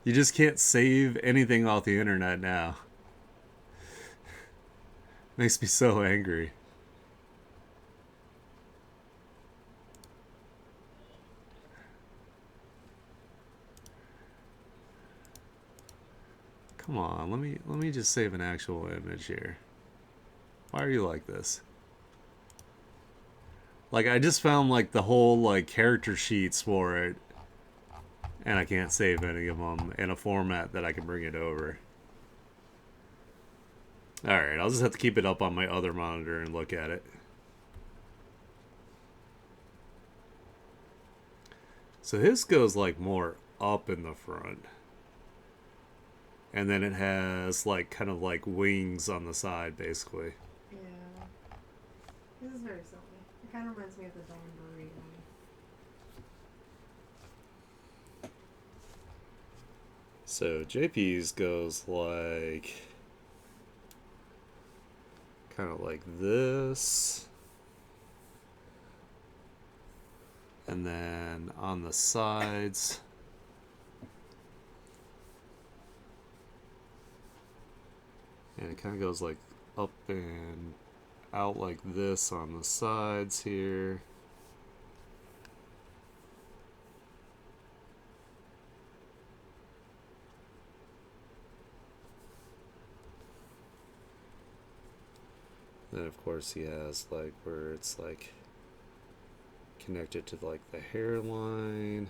You just can't save anything off the internet now. Makes me so angry. Come on, let me just save an actual image here. Why are you like this? Like I just found like the whole like character sheets for it, and I can't save any of them in a format that I can bring it over. Alright, I'll just have to keep it up on my other monitor and look at it. So his goes like more up in the front. And then it has like kind of like wings on the side basically. Yeah. This is very silly. It kind of reminds me of the Dawn Brewery one. So JP's goes like kind of like this. And then on the sides and it kind of goes like up and out like this on the sides here. Then of course he has like where it's like connected to like the hairline.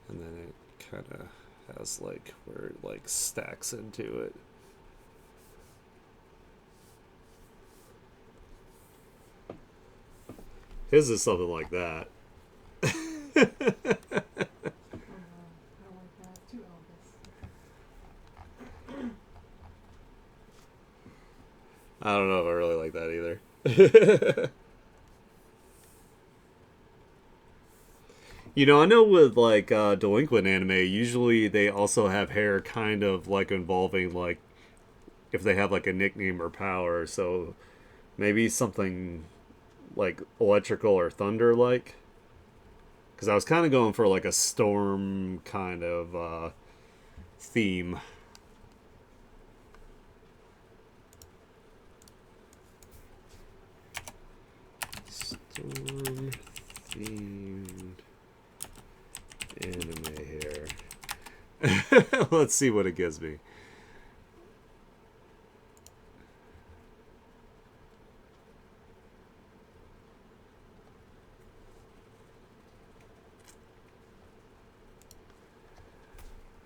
And then it kind of has like where it like stacks into it. His is something like that. I don't like that. It's too Elvis. I don't know if I really like that either. You know, I know with like delinquent anime, usually they also have hair kind of like involving like if they have like a nickname or power. So maybe something like electrical or thunder like Because I was kind of going for like a storm kind of theme. Storm themed anime here. Let's see what it gives me.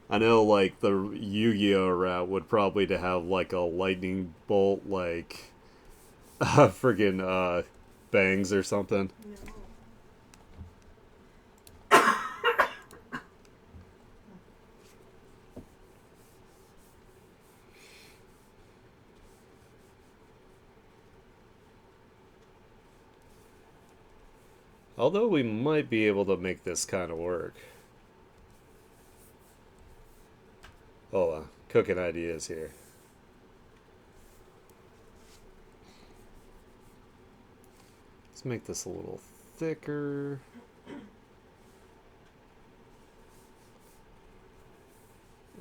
I know, like, the Yu-Gi-Oh route would probably to have, like, a lightning bolt, like, friggin' bangs or something. No. Although we might be able to make this kind of work. Hold on. Cooking ideas here. Let's make this a little thicker.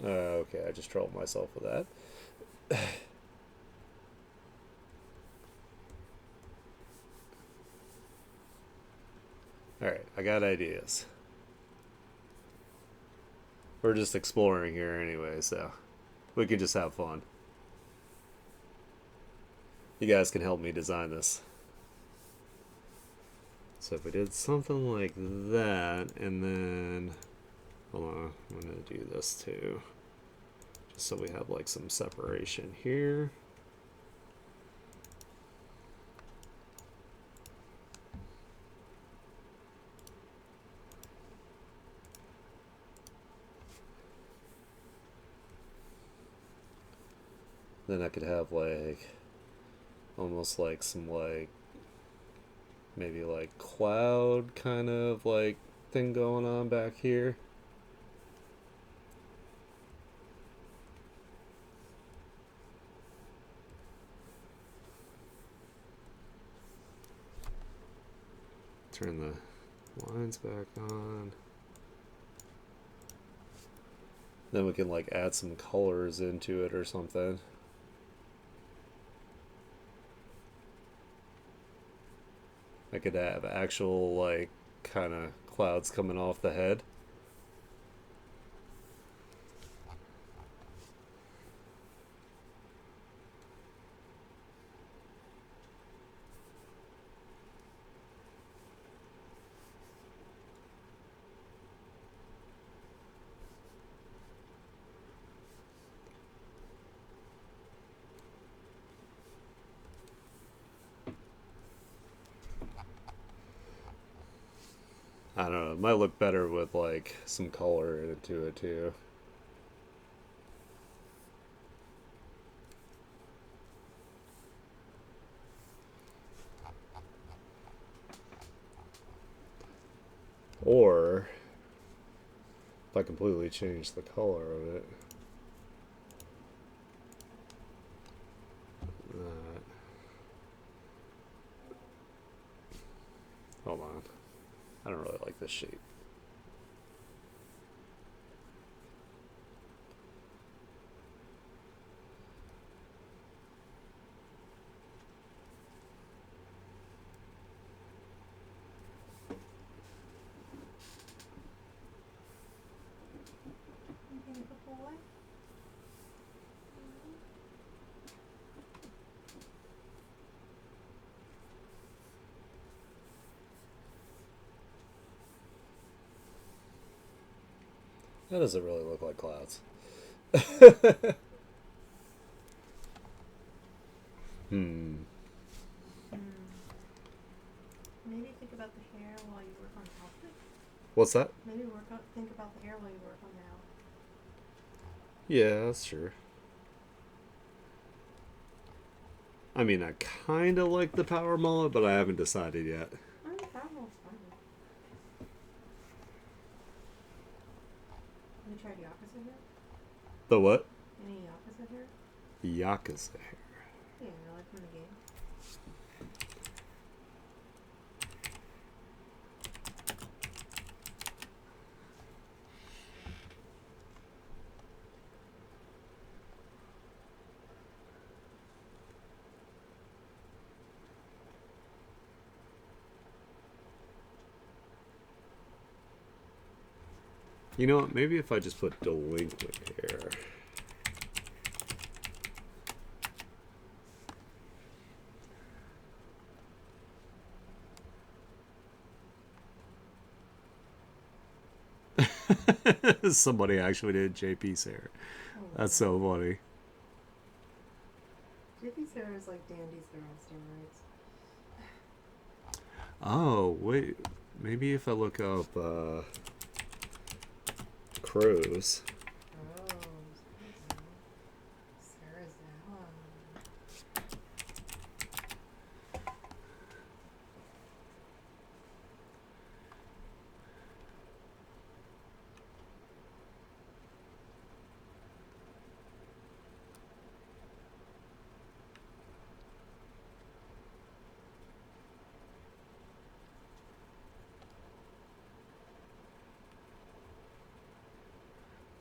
Okay, I just trolled myself with that. Alright, I got ideas. We're just exploring here anyway, so we can just have fun. You guys can help me design this. So if we did something like that, and then... Hold on, I'm going to do this too. Just so we have like some separation here. Then I could have like almost like some like maybe like cloud kind of like thing going on back here. Turn the lines back on. Then we can like add some colors into it or something. I could have actual like kind of clouds coming off the head. I don't know, it might look better with like some color into it too. Or if I completely change the color of it. Hold on. I don't really like this shape. Anything for boy? That doesn't really look like clouds. Hmm. Maybe think about the hair while you work on the outfit. What's that? Maybe think about the hair while you work on the outfit. Yeah, that's true. I mean, I kind of like the power mullet, but I haven't decided yet. I mean, Paramount's fine. Have you tried Yakuza hair? The what? Any Yakuza hair? Yakuza hair. Yeah, like from the game. You know what? Maybe if I just put delinquent hair. Somebody actually did JP's hair. Oh, That's wow. so funny. JP's hair is like Dandy's hair on steroids. Oh, wait. Maybe if I look up crows. Oh, Sarah's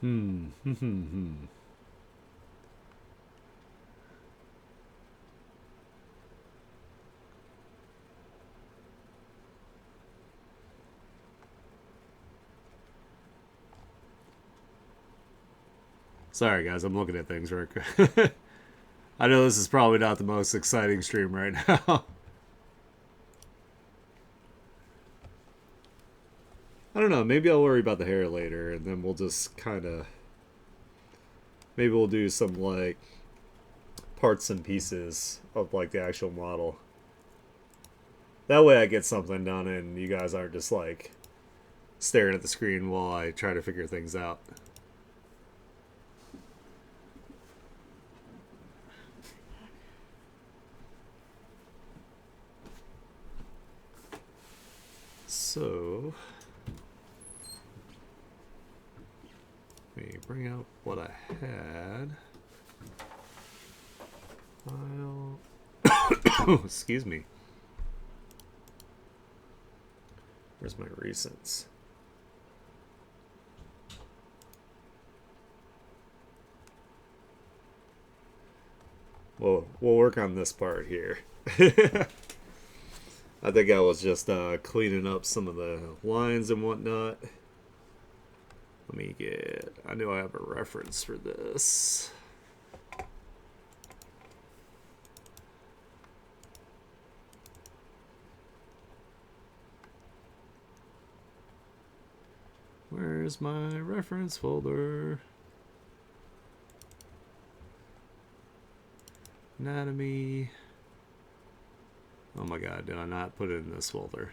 Hmm. Hmm. Sorry, guys. I'm looking at things real quick. I know this is probably not the most exciting stream right now. I don't know. Maybe I'll worry about the hair later, and then we'll just kind of. Maybe we'll do some, like, parts and pieces of, like, the actual model. That way I get something done, and you guys aren't just, like, staring at the screen while I try to figure things out. So, let me bring out what I had. File. Excuse me. Where's my recents? Well, we'll work on this part here. I think I was just cleaning up some of the lines and whatnot. Let me get. I know I have a reference for this. Where's my reference folder? Anatomy. Oh my god, did I not put it in this folder?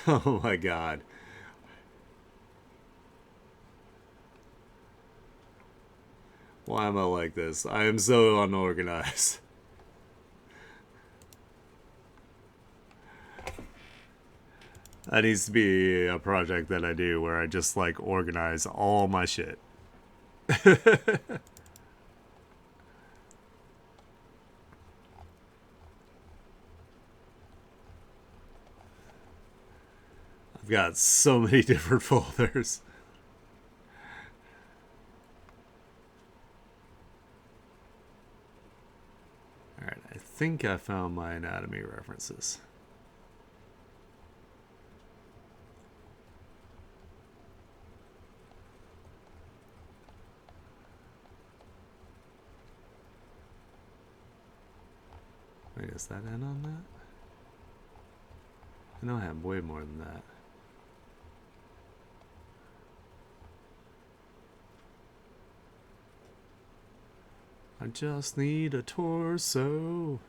Oh my god. Why am I like this? I am so unorganized. That needs to be a project that I do where I just like organize all my shit. I've got so many different folders. Alright, I think I found my anatomy references. Wait, is that in on that? I know I have way more than that. I just need a torso.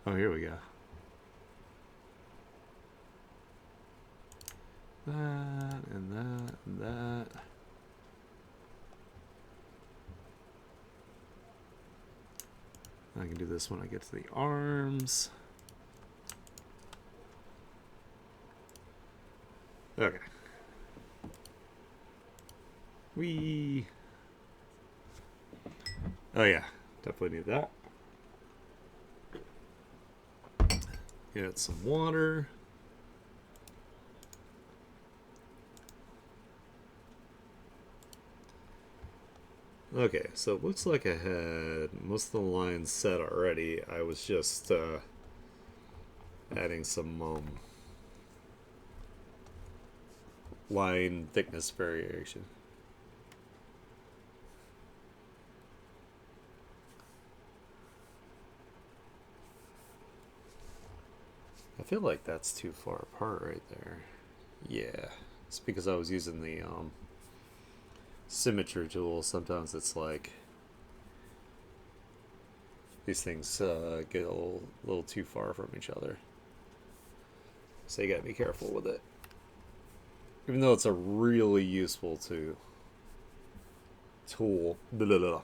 Oh, here we go. That and that and that. I can do this when I get to the arms. Okay. Wee. Oh yeah, definitely need that. Get some water. Okay, so it looks like I had most of the lines set already. I was just adding some line thickness variation. I feel like that's too far apart right there. Yeah, it's because I was using the symmetry tool. Sometimes it's like these things get a little too far from each other. So you gotta be careful with it. Even though it's a really useful tool. Blah, blah, blah.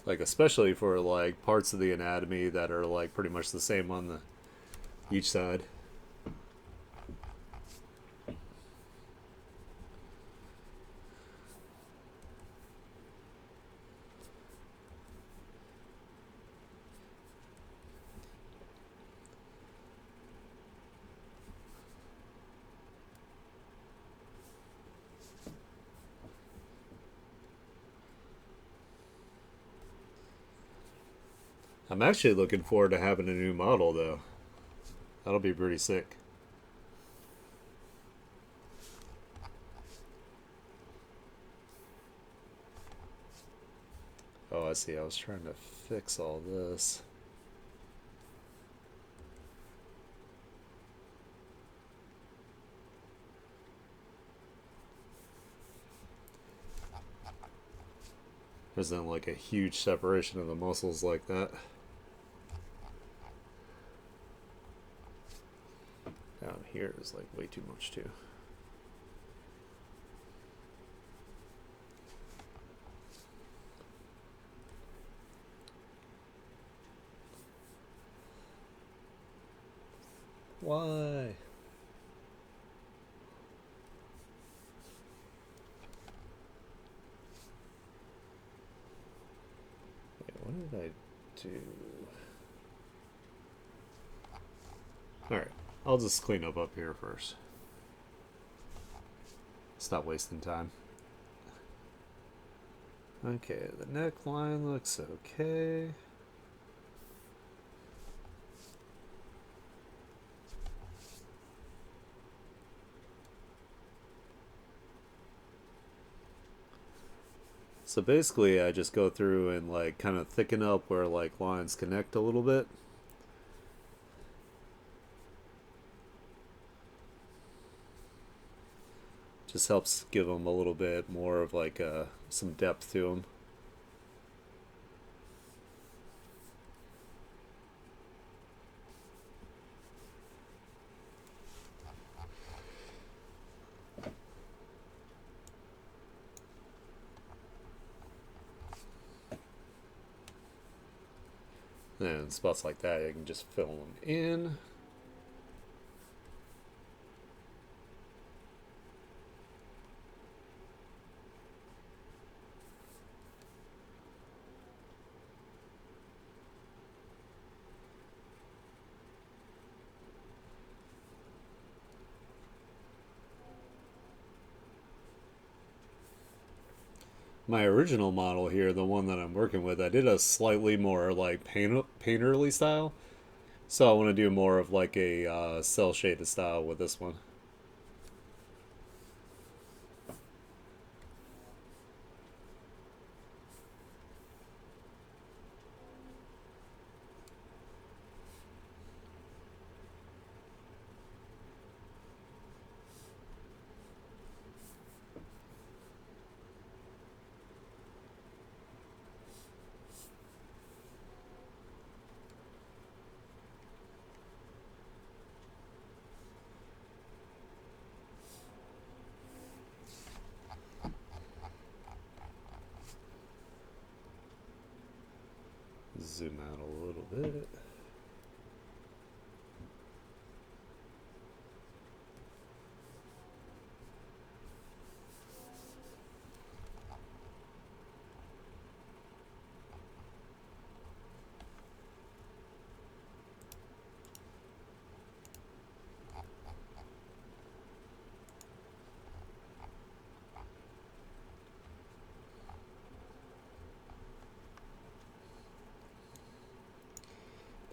Like especially for like parts of the anatomy that are like pretty much the same on the each side. I'm actually looking forward to having a new model though. That'll be pretty sick. Oh, I see. I was trying to fix all this. There's not like a huge separation of the muscles like that. Down here is like way too much too. Why? Wait, what did I do? Alright, I'll just clean up here first. Stop wasting time. Okay, the neckline looks okay. So basically I just go through and like kind of thicken up where like lines connect a little bit. Just helps give them a little bit more of like some depth to them. And spots like that, you can just fill them in. My original model here, the one that I'm working with, I did a slightly more like painterly style. So I want to do more of like a cell shaded style with this one. Zoom out a little bit.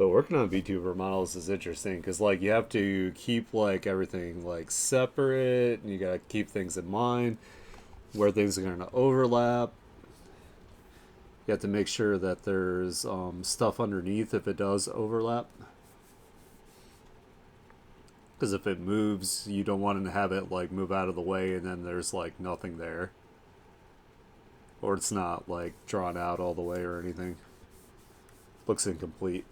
But working on VTuber models is interesting because like you have to keep like everything like separate, and you gotta keep things in mind where things are gonna overlap. You have to make sure that there's stuff underneath if it does overlap. Because if it moves, you don't want to have it like move out of the way and then there's like nothing there. Or it's not like drawn out all the way or anything. Looks incomplete.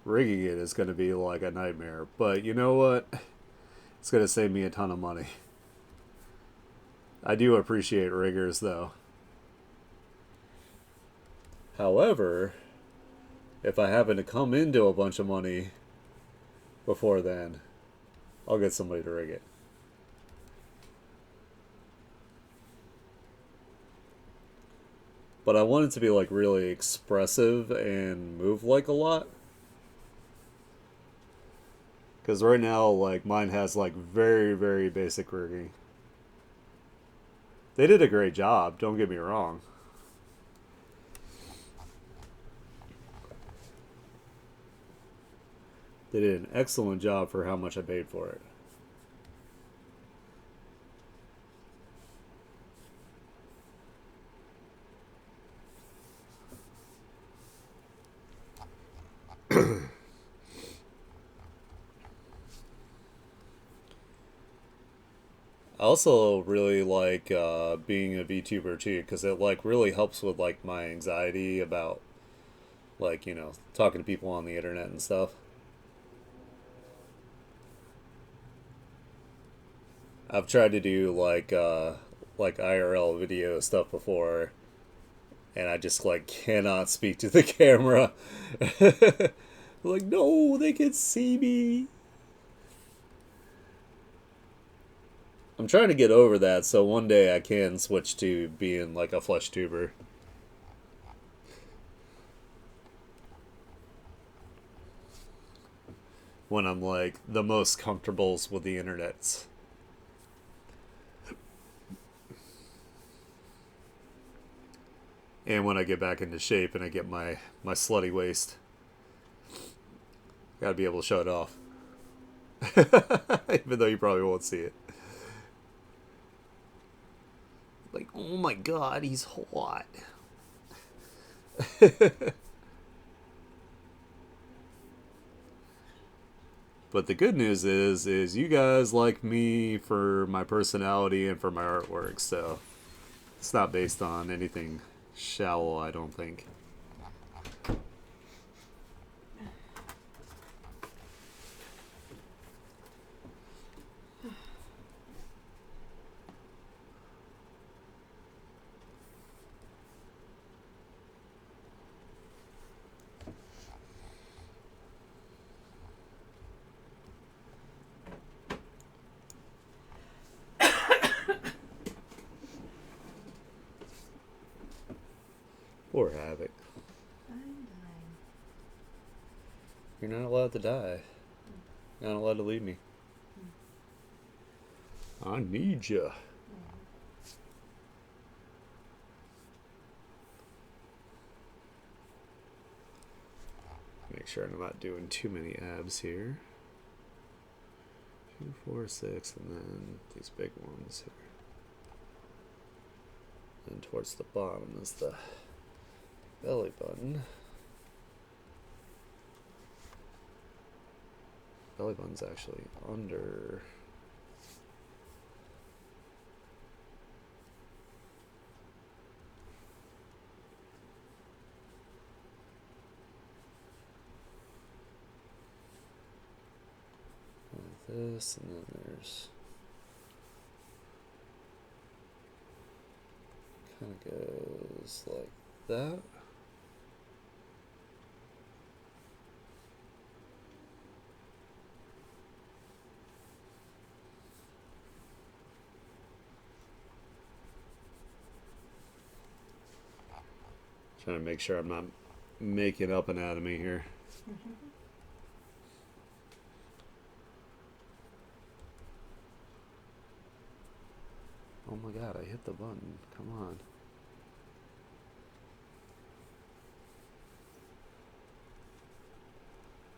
Rigging it is going to be like a nightmare. But you know what? It's going to save me a ton of money. I do appreciate riggers though. However, if I happen to come into a bunch of money before then, I'll get somebody to rig it. But I want it to be like really expressive and move like a lot. Because right now, like, mine has, like, very, very basic rigging. They did a great job, don't get me wrong. They did an excellent job for how much I paid for it. I also really like being a VTuber too, because it like really helps with like my anxiety about like talking to people on the internet and stuff. I've tried to do like IRL video stuff before, and I just like cannot speak to the camera. Like, no, they can see me. I'm trying to get over that so one day I can switch to being like a flesh tuber. When I'm like the most comfortable with the internet. And when I get back into shape and I get my slutty waist. Gotta be able to show it off. Even though you probably won't see it. Like, oh my god, he's hot. But the good news is you guys like me for my personality and for my artwork, so it's not based on anything shallow, I don't think. Poor Havoc. I'm dying. You're not allowed to die. You're not allowed to leave me. I need you. Make sure I'm not doing too many abs here. 2, 4, 6, and then these big ones here. And towards the bottom is the belly button. Belly button's actually under. This, and then there's kind of goes like that. Trying to make sure I'm not making up anatomy here. Oh my god, I hit the button. Come on.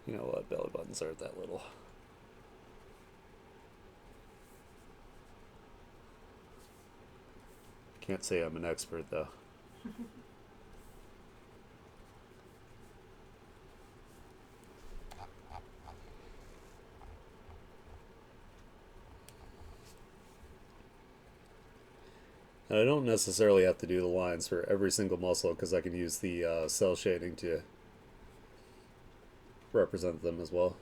You know what? Belly buttons aren't that little. Can't say I'm an expert though. And I don't necessarily have to do the lines for every single muscle because I can use the cell shading to represent them as well.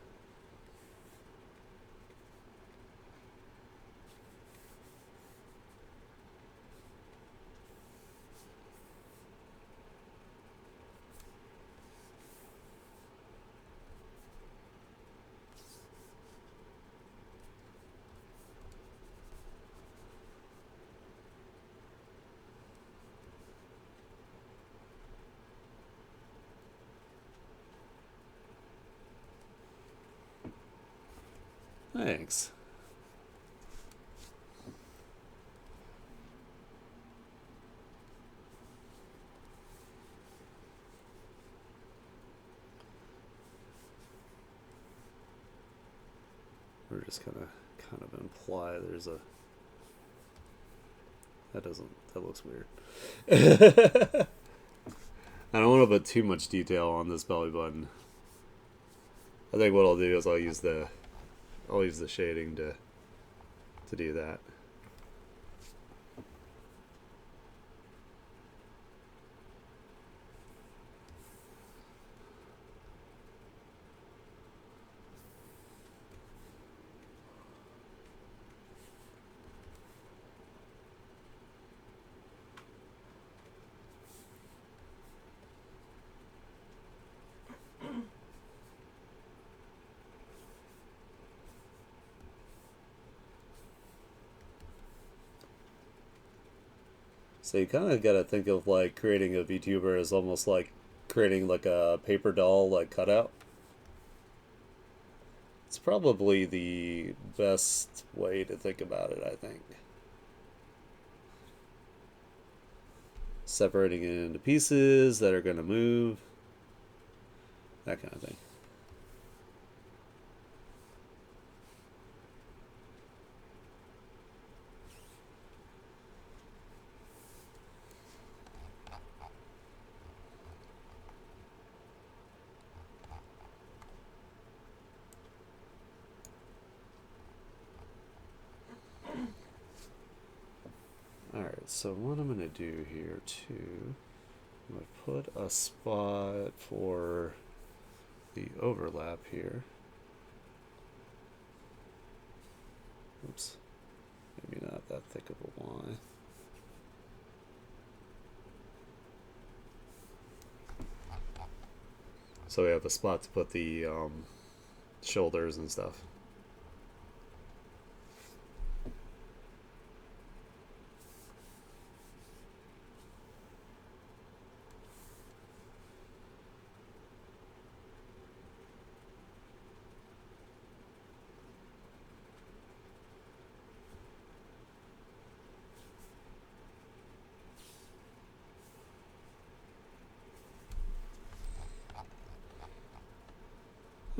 Thanks. We're just gonna kind of imply there's a... that looks weird. I don't want to put too much detail on this belly button. I think what I'll do is I'll use the shading to do that. So you kind of got to think of like creating a VTuber as almost like creating like a paper doll like cutout. It's probably the best way to think about it, I think. Separating it into pieces that are going to move, that kind of thing. Alright, so what I'm going to do here too, I'm going to put a spot for the overlap here. Oops, maybe not that thick of a line. So we have a spot to put the shoulders and stuff.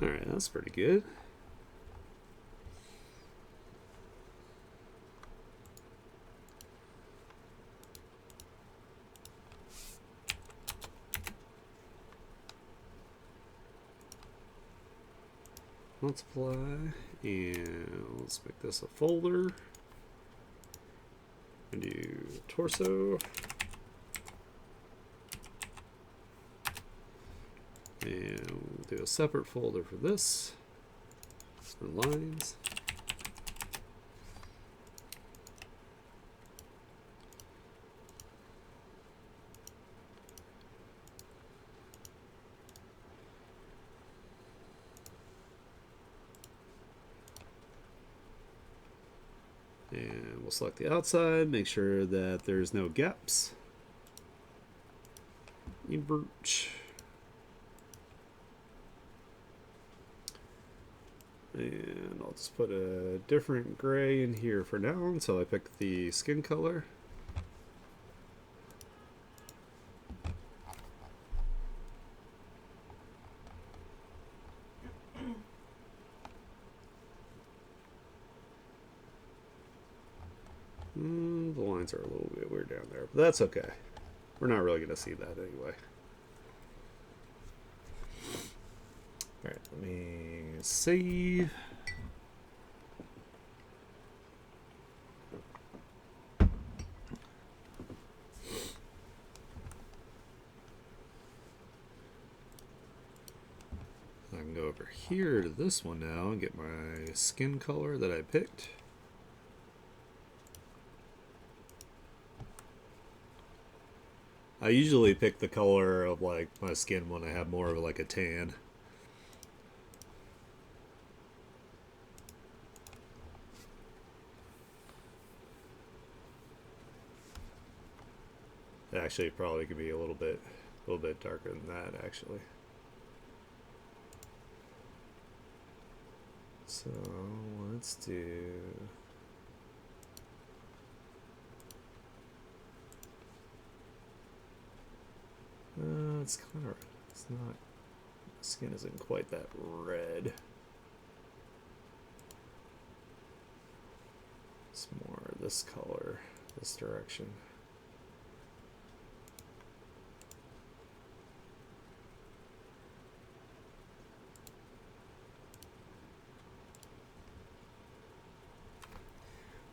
Alright, that's pretty good. Multiply, and let's make this a folder. And do torso. And we'll do a separate folder for this, for lines. And we'll select the outside, make sure that there's no gaps. Invert. And I'll just put a different gray in here for now until I pick the skin color. The lines are a little bit weird down there, but that's okay. We're not really going to see that anyway. Alright, let me save. I can go over here to this one now and get my skin color that I picked. I usually pick the color of like my skin when I have more of like a tan. Actually, it probably could be a little bit darker than that actually. So let's do. It's kind of. It's not. Skin isn't quite that red. It's more this color, this direction.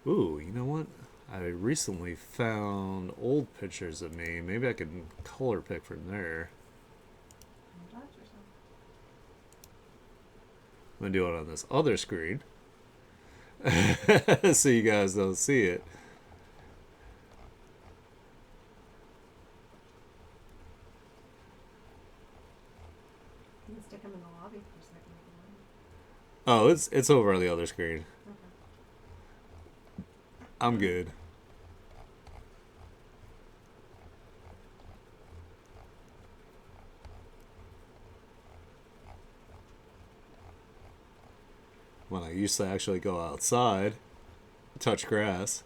Ooh, you know what? I recently found old pictures of me. Maybe I can color pick from there. I'm gonna do it on this other screen. So you guys don't see it. You can stick them in the lobby for a second. Oh, it's over on the other screen. Okay. I'm good. When I used to actually go outside, touch grass.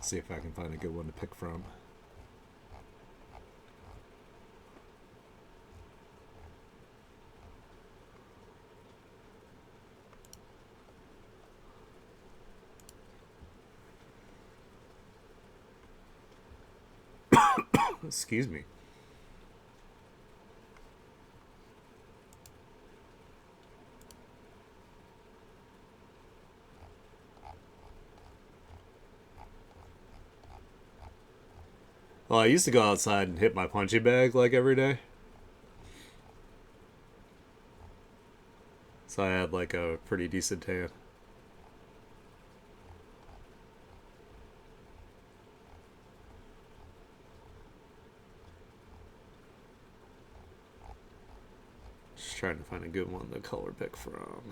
See if I can find a good one to pick from. Excuse me. Well, I used to go outside and hit my punching bag like every day. So I had like a pretty decent tan. Just trying to find a good one to color pick from.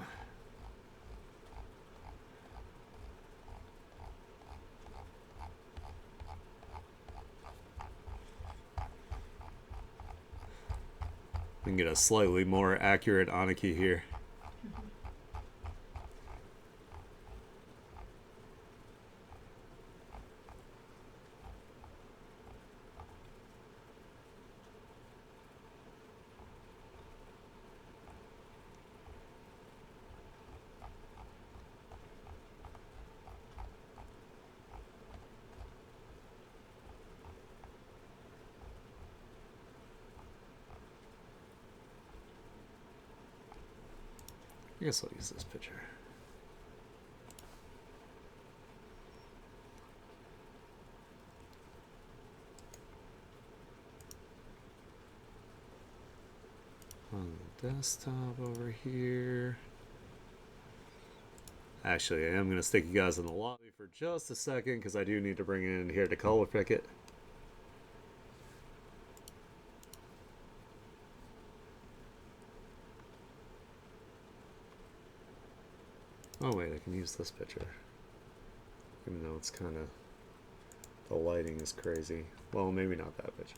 We can get a slightly more accurate Aniki here. I guess I'll use this picture. On the desktop over here. Actually, I am going to stick you guys in the lobby for just a second because I do need to bring it in here to color pick it. Oh wait, I can use this picture. Even though it's kind of... the lighting is crazy. Well, maybe not that picture.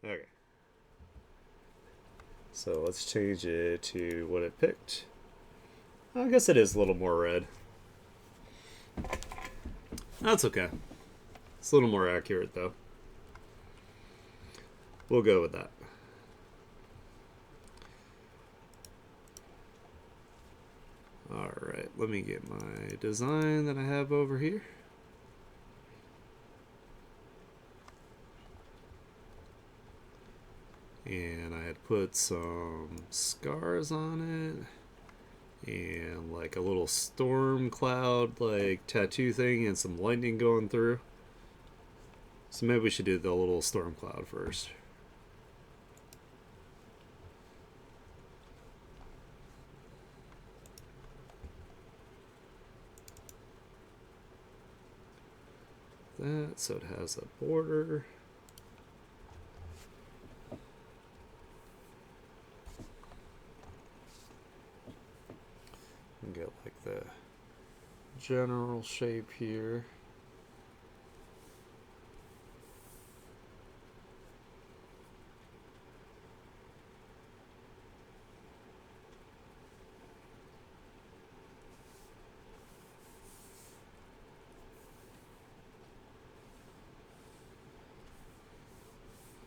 Okay. So let's change it to what it picked. I guess it is a little more red. That's okay. It's a little more accurate though. We'll go with that. Alright, let me get my design that I have over here. And I had put some scars on it. And like a little storm cloud like tattoo thing and some lightning going through. So maybe we should do the little storm cloud first. That so it has a border. And get like the general shape here.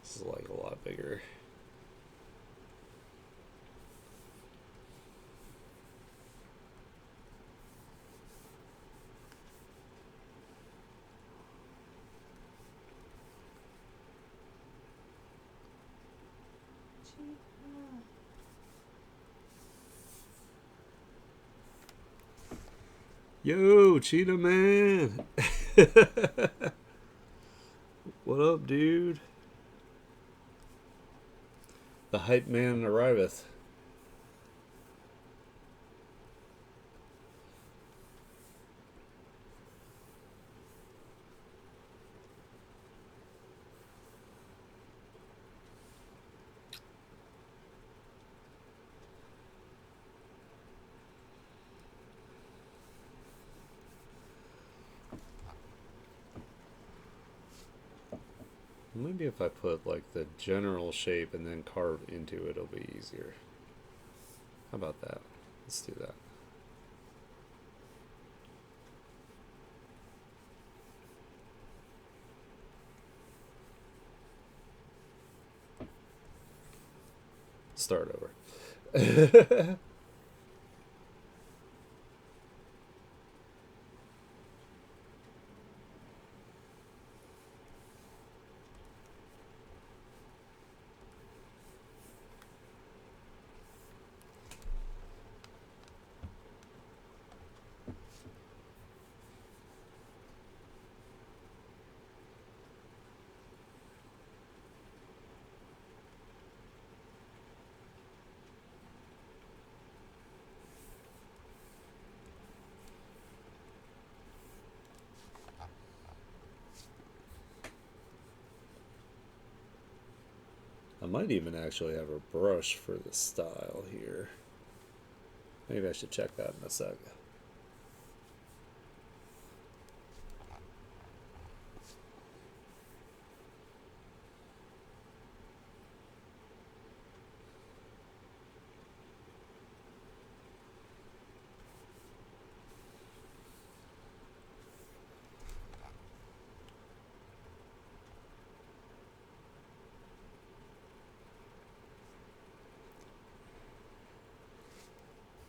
This is like a lot bigger. Yo, Cheetah Man! What up, dude? The hype man arriveth. Maybe if I put like the general shape and then carve into it, it'll be easier. How about that? Let's do that. Start over. I might even actually have a brush for the style here. Maybe I should check that in a sec.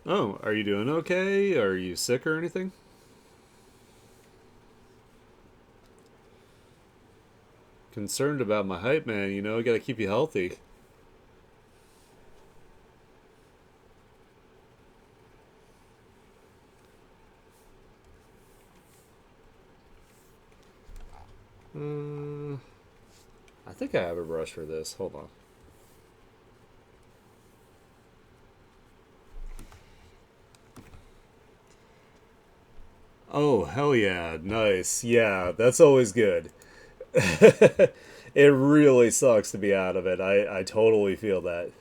Oh, are you doing okay? Are you sick or anything? concerned about my hype man, you know, gotta keep you healthy. I think I have a brush for this. Hold on. Oh, hell yeah. Nice. Yeah, that's always good. It really sucks to be out of it. I totally feel that.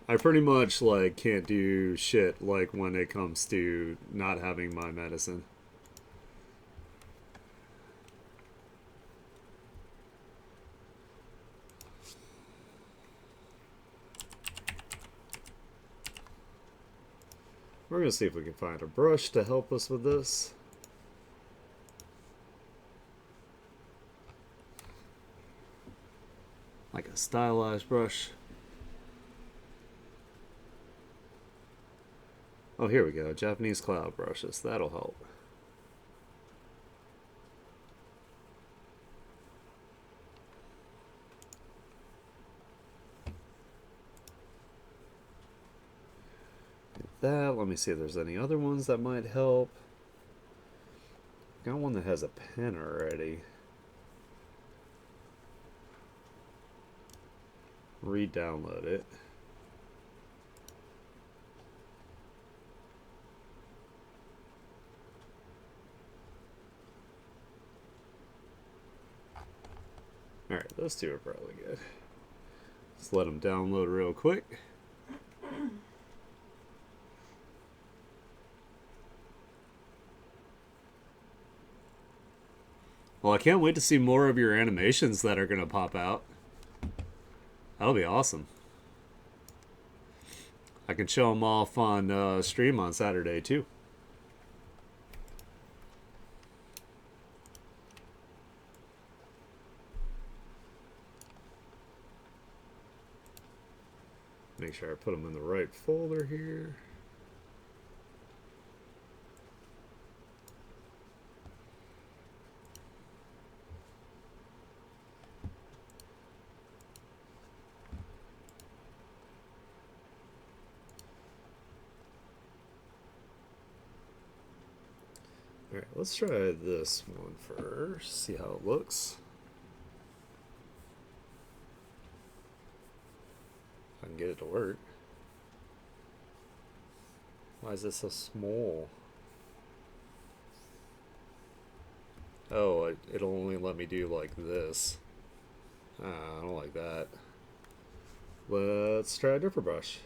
I pretty much like can't do shit like when it comes to not having my medicine. We're gonna see if we can find a brush to help us with this. Like a stylized brush. Oh, here we go. Japanese cloud brushes. That'll help. That. Let me see if there's any other ones that might help. Got one that has a pen already. Re-download it. Alright, those two are probably good. Let's let them download real quick. Well, I can't wait to see more of your animations that are going to pop out. That'll be awesome. I can show them off on stream on Saturday, too. Make sure I put them in the right folder here. Alright, let's try this one first, see how it looks. If I can get it to work. Why is this so small? Oh, it'll only let me do like this. I don't like that. Let's try a different brush.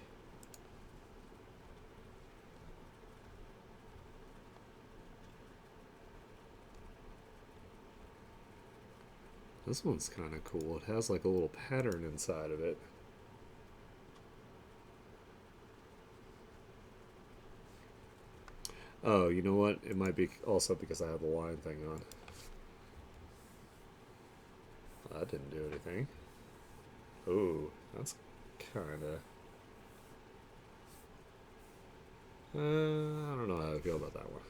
This one's kind of cool. It has like a little pattern inside of it. Oh, you know what? It might be also because I have the line thing on. That didn't do anything. Ooh, that's kind of... I don't know how I feel about that one.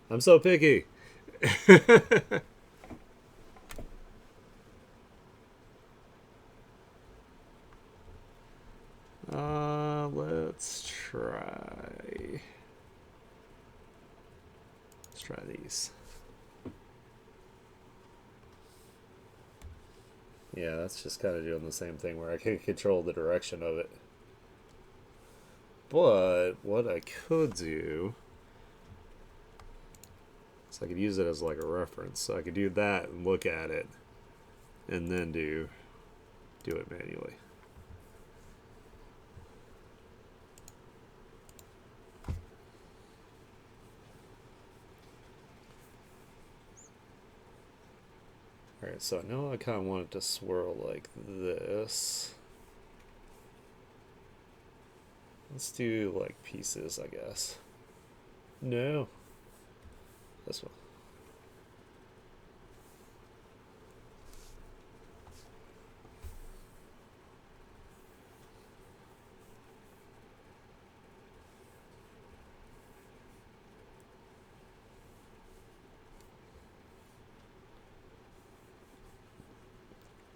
I'm so picky. Let's try... Let's try these. Yeah, that's just kind of doing the same thing where I can't control the direction of it. But what I could do is I could use it as like a reference. So I could do that and look at it and then do it manually. Alright, so I know I kind of want it to swirl like this. Let's do like pieces, I guess. No. This one.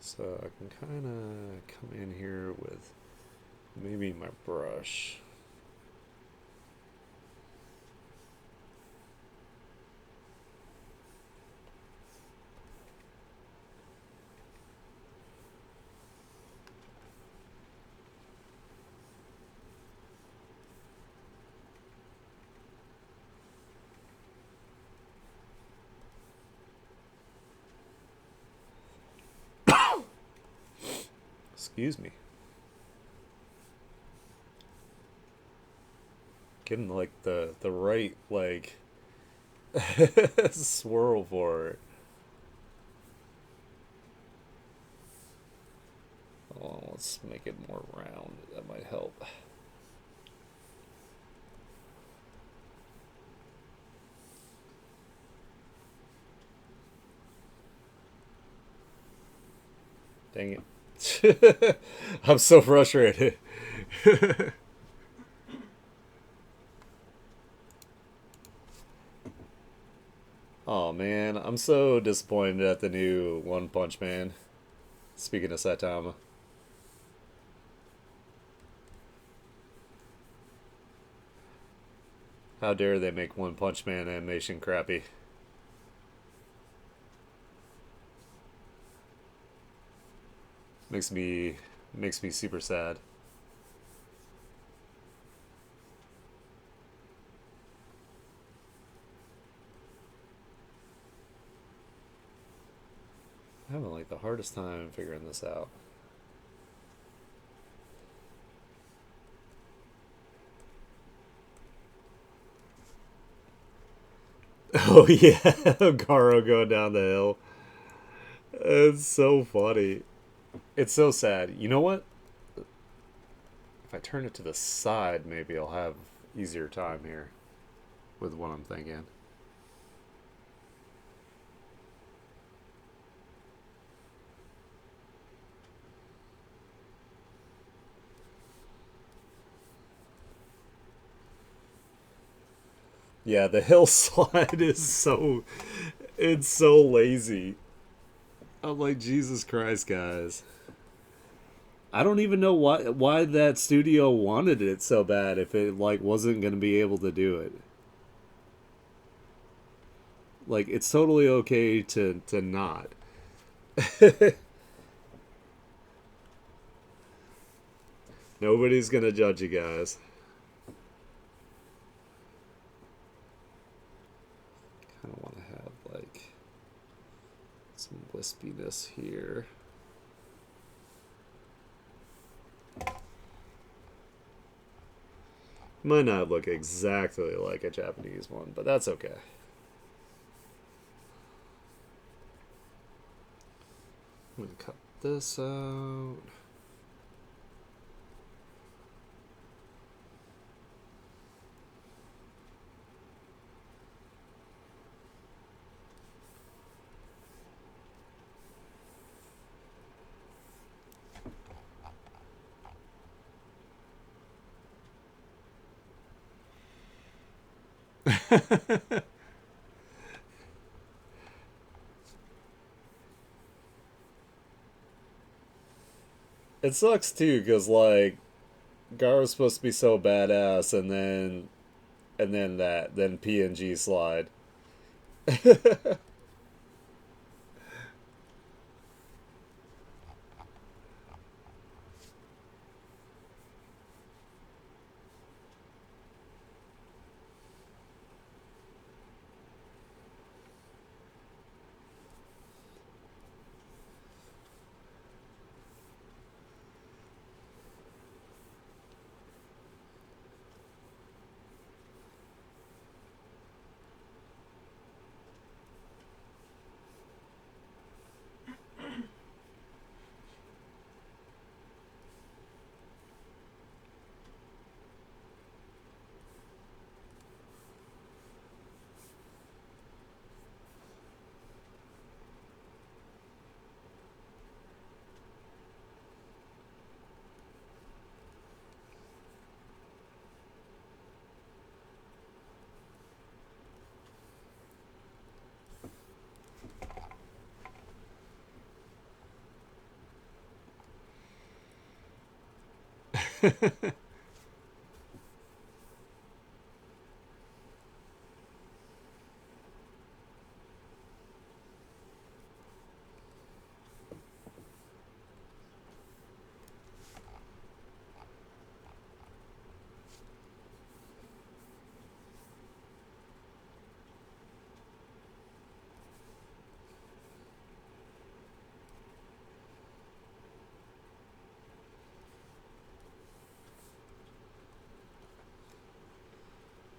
So I can kind of come in here with maybe my brush. Excuse me. Getting like the right like swirl for it. Oh, let's make it more round. That might help. Dang it. I'm so frustrated. Oh man, I'm so disappointed at the new One Punch Man. Speaking of Saitama. How dare they make One Punch Man animation crappy? Makes me super sad. I'm having like the hardest time figuring this out. Oh yeah, Garo going down the hill. It's so funny. It's so sad. You know what? If I turn it to the side, maybe I'll have easier time here with what I'm thinking. Yeah, the hill slide is so it's so lazy. I'm like, Jesus Christ, guys. I don't even know why that studio wanted it so bad if it like wasn't gonna be able to do it. Like it's totally okay to not. Nobody's gonna judge you guys. Kind of want to have like some wispiness here. Might not look exactly like a Japanese one, but that's okay. I'm gonna cut this out. It sucks too, cause like Garo's supposed to be so badass, and then PNG slide.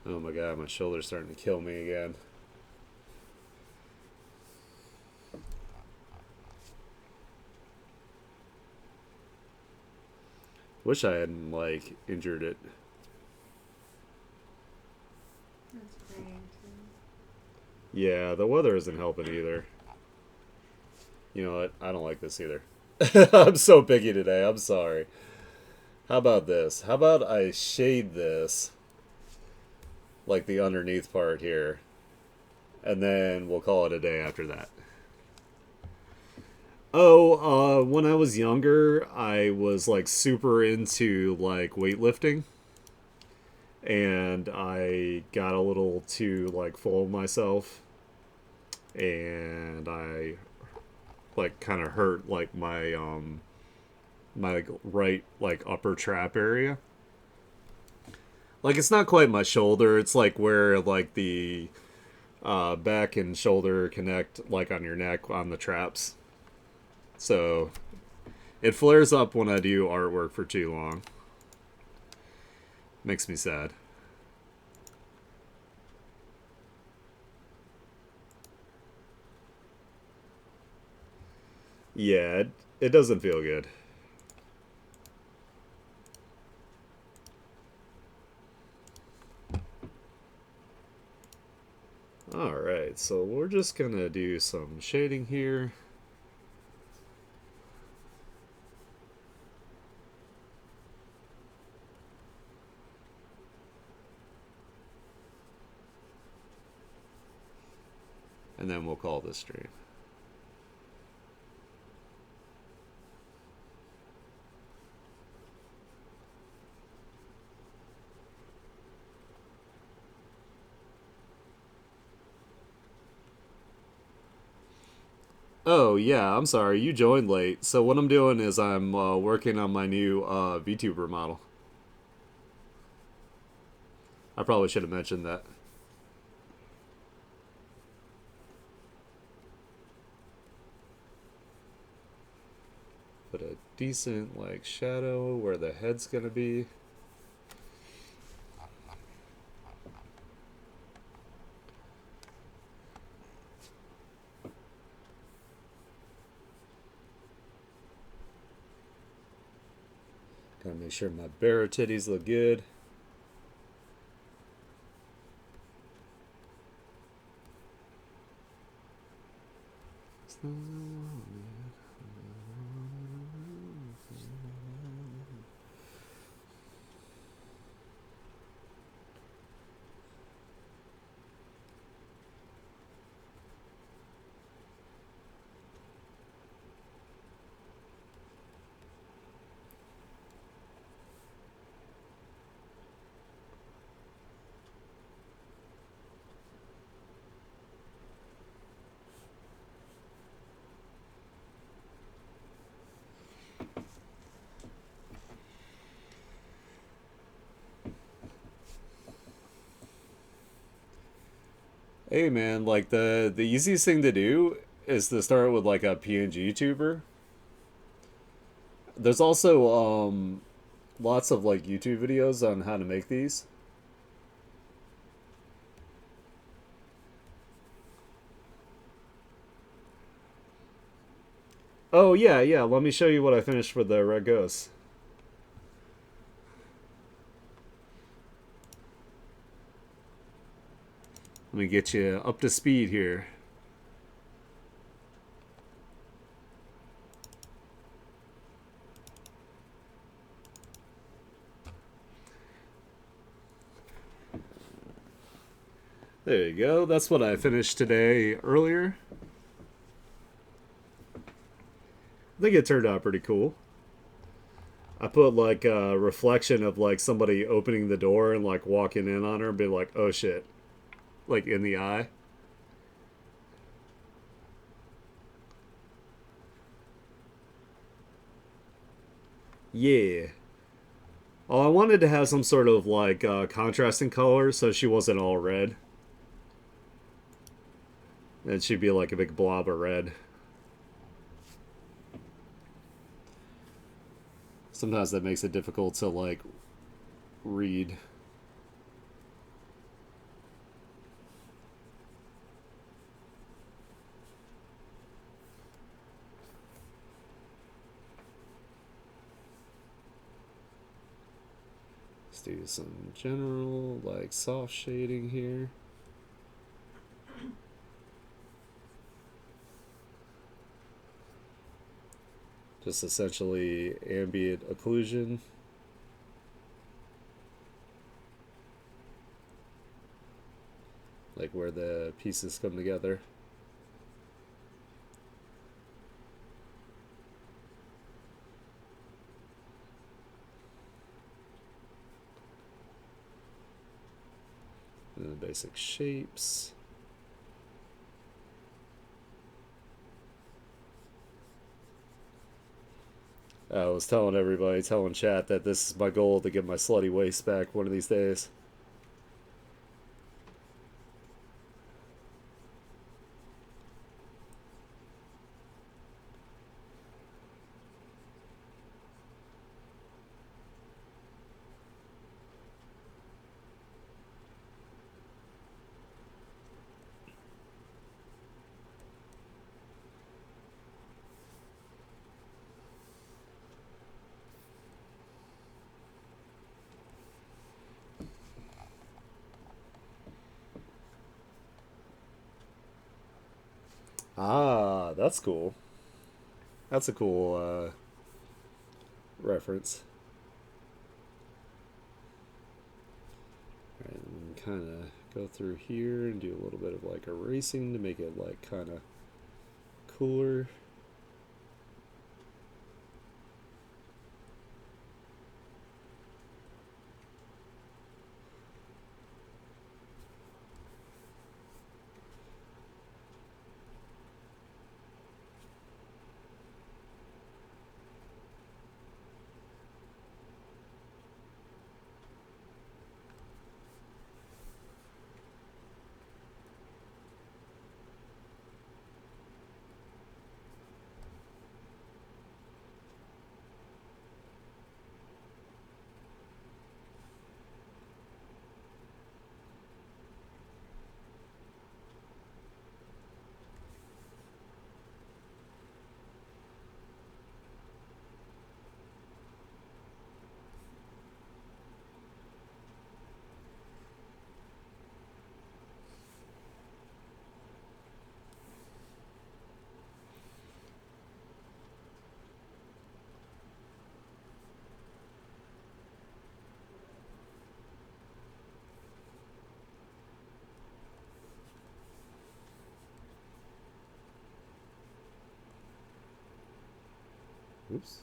Oh my god, my shoulder's starting to kill me again. Wish I hadn't, like, injured it. That's graying too. Yeah, the weather isn't helping either. You know what? I don't like this either. I'm so picky today. I'm sorry. How about this? How about I shade this, like the underneath part here, and then we'll call it a day after that. Oh, when I was younger, I was like super into like weightlifting, and I got a little too like full of myself, and I like kind of hurt like my like, right like upper trap area. Like it's not quite my shoulder. It's like where like the back and shoulder connect like on your neck on the traps. So it flares up when I do artwork for too long. Makes me sad. Yeah, it doesn't feel good. Alright, so we're just gonna do some shading here. And then we'll call this stream. Oh, yeah, I'm sorry, you joined late. So what I'm doing is I'm working on my new VTuber model. I probably should have mentioned that. Put a decent, like, shadow where the head's gonna be. Gotta make sure my barrow titties look good. Hey man, like the easiest thing to do is to start with like a PNG tuber. There's also lots of like YouTube videos on how to make these. Oh yeah, yeah. Let me show you what I finished with the Red Ghost. Let me get you up to speed here. There you go. That's what I finished today earlier. I think it turned out pretty cool. I put like a reflection of like somebody opening the door and like walking in on her and be like, oh shit, like in the eye. Yeah. Oh, I wanted to have some sort of like contrasting color so she wasn't all red. And she'd be like a big blob of red. Sometimes that makes it difficult to like read. Let's do some general like soft shading here. Just essentially ambient occlusion. Like where the pieces come together. And the basic shapes. I was telling everybody, telling chat that this is my goal to get my slutty waist back one of these days. Ah, that's cool. That's a cool reference. Alright, and kind of go through here and do a little bit of like erasing to make it like kind of cooler. Oops.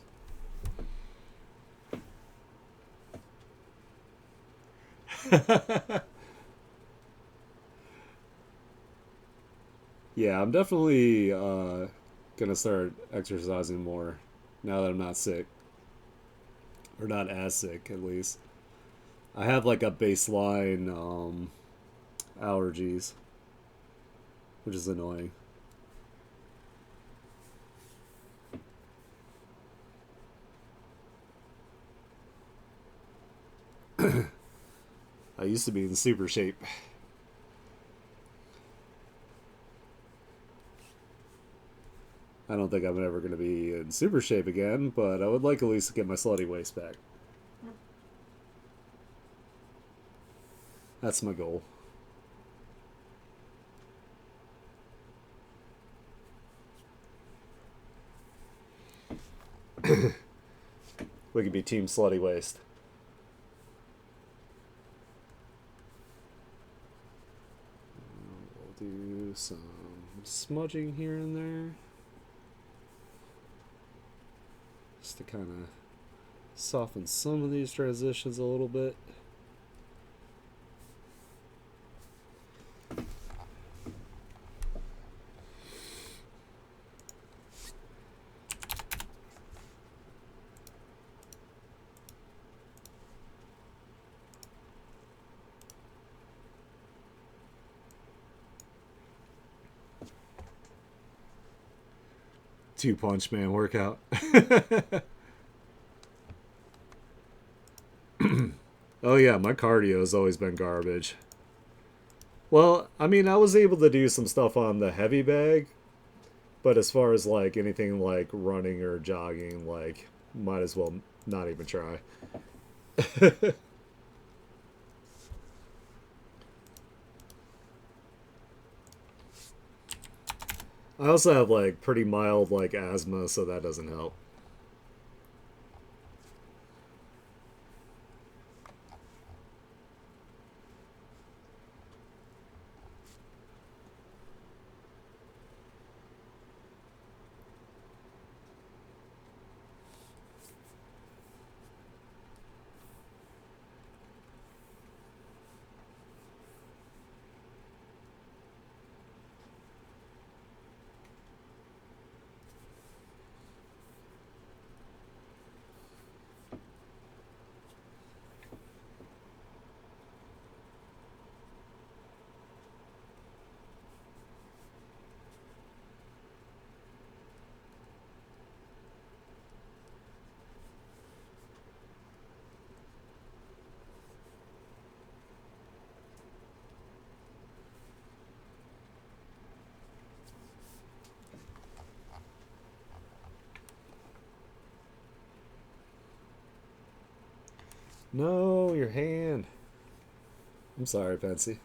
Yeah, I'm definitely gonna start exercising more now that I'm not sick. Or not as sick, at least. I have like a baseline allergies, which is annoying. I used to be in super shape. I don't think I'm ever going to be in super shape again, but I would like at least to get my slutty waist back. That's my goal. We could be team slutty waist. We'll do some smudging here and there. Just to kind of Soften some of these transitions a little bit. Two Punch Man workout. Oh yeah, my cardio has always been garbage. Well, I mean, I was able to do some stuff on the heavy bag, but as far as like anything like running or jogging, like might as well not even try. I also have like pretty mild like asthma, so that doesn't help. No, your hand. I'm sorry, Patsy.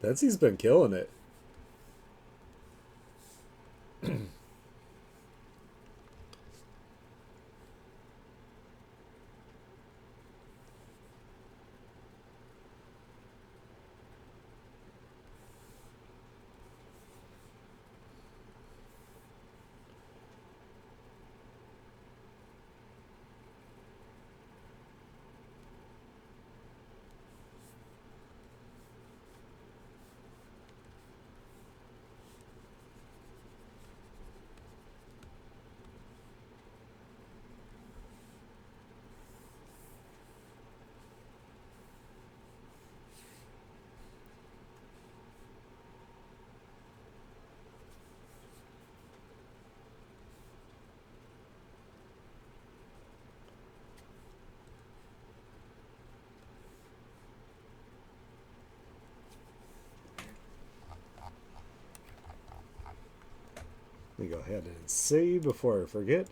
Betsy's been killing it. Let me go ahead and save before I forget.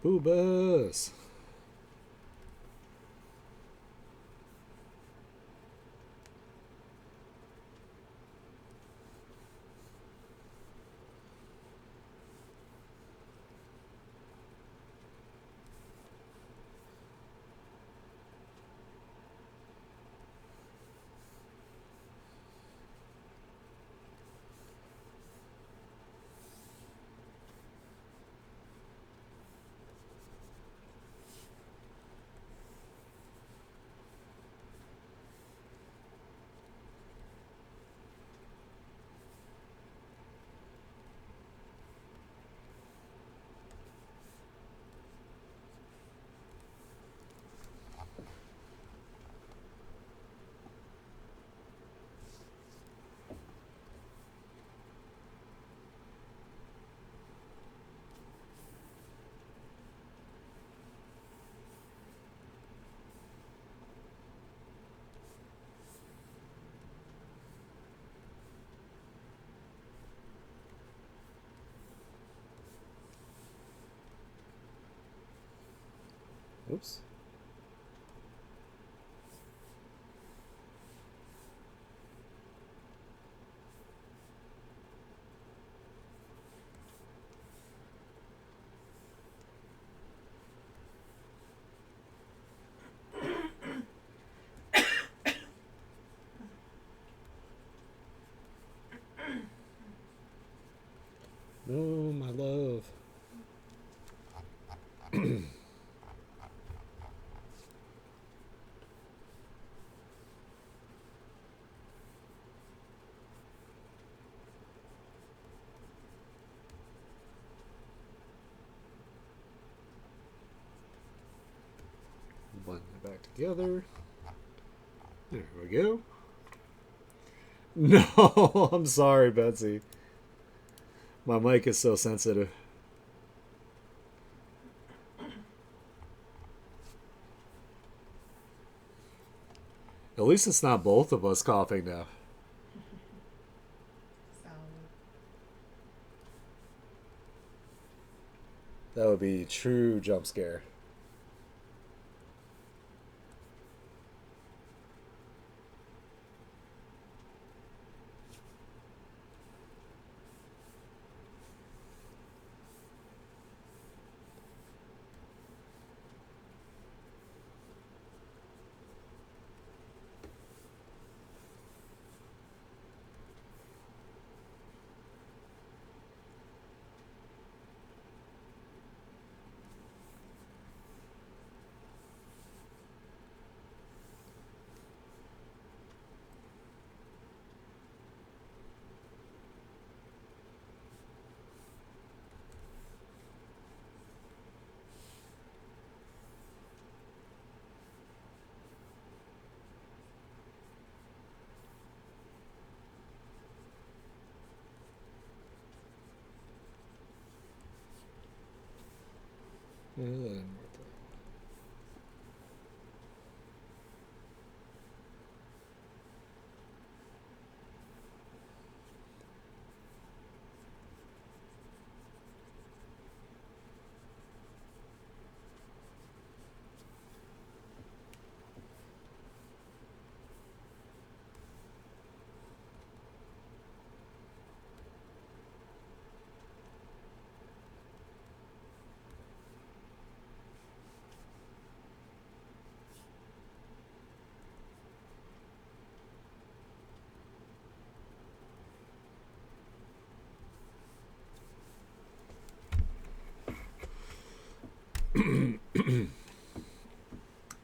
Boobas. Oops. Oh, my love. Button it back together. There we go. No, I'm sorry, Betsy. My mic is so sensitive. At least it's not both of us coughing now. That would be true jump scare.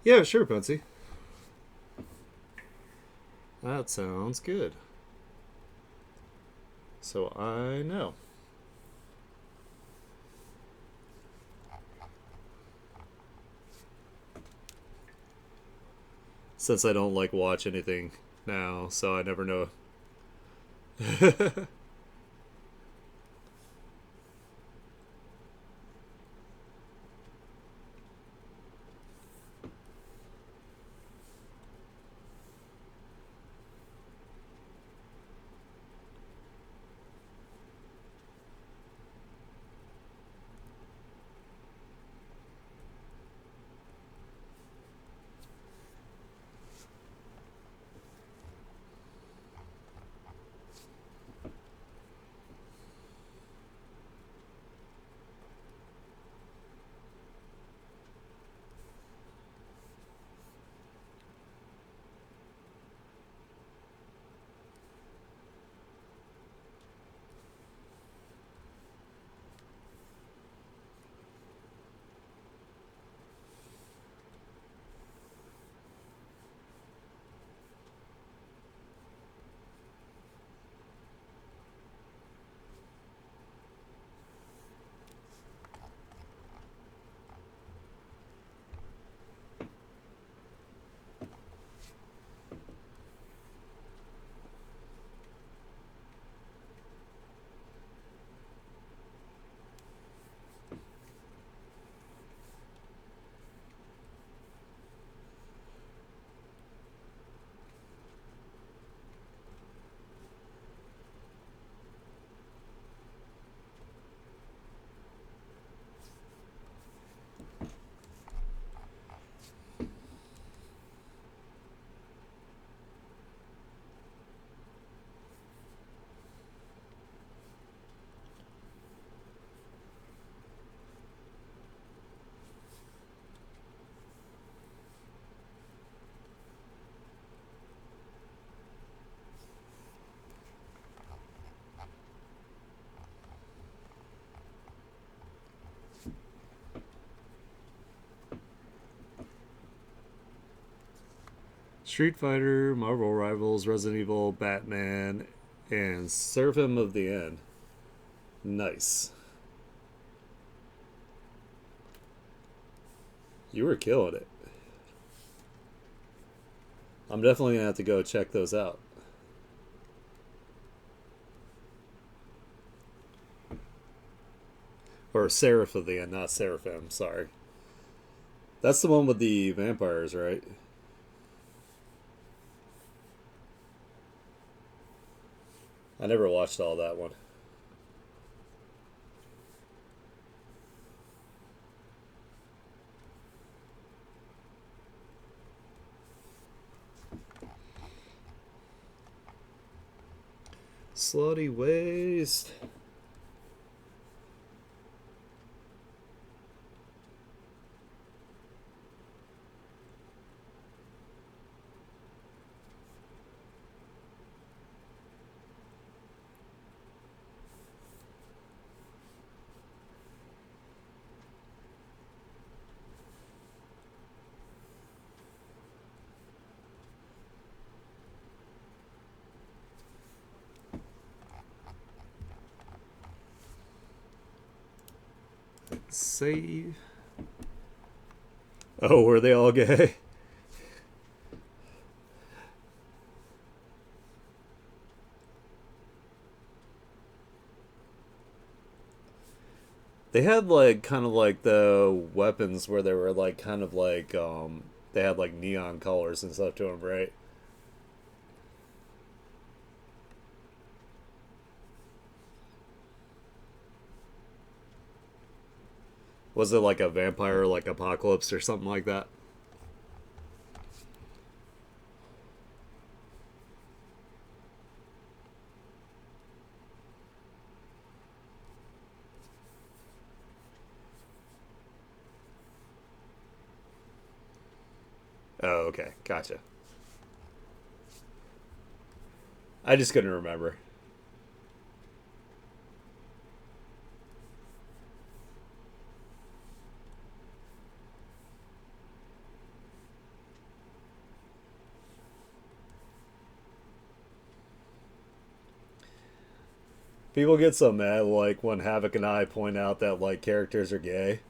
Yeah, sure, Betsy. That sounds good. So I know. Since I don't like watch anything now, so I never know. Street Fighter, Marvel Rivals, Resident Evil, Batman, and Seraphim of the End. Nice. You were killing it. I'm definitely gonna have to go check those out. Or Seraph of the End, not Seraphim, sorry. That's the one with the vampires, right? I never watched all that one. Slutty Waste. Save. Oh, were they all gay? They had like kind of like the weapons where they were like kind of like they had like neon colors and stuff to them, right? Was it like a vampire like apocalypse or something like that? Oh, okay, gotcha. I just couldn't remember. People get so mad like when Havoc and I point out that like characters are gay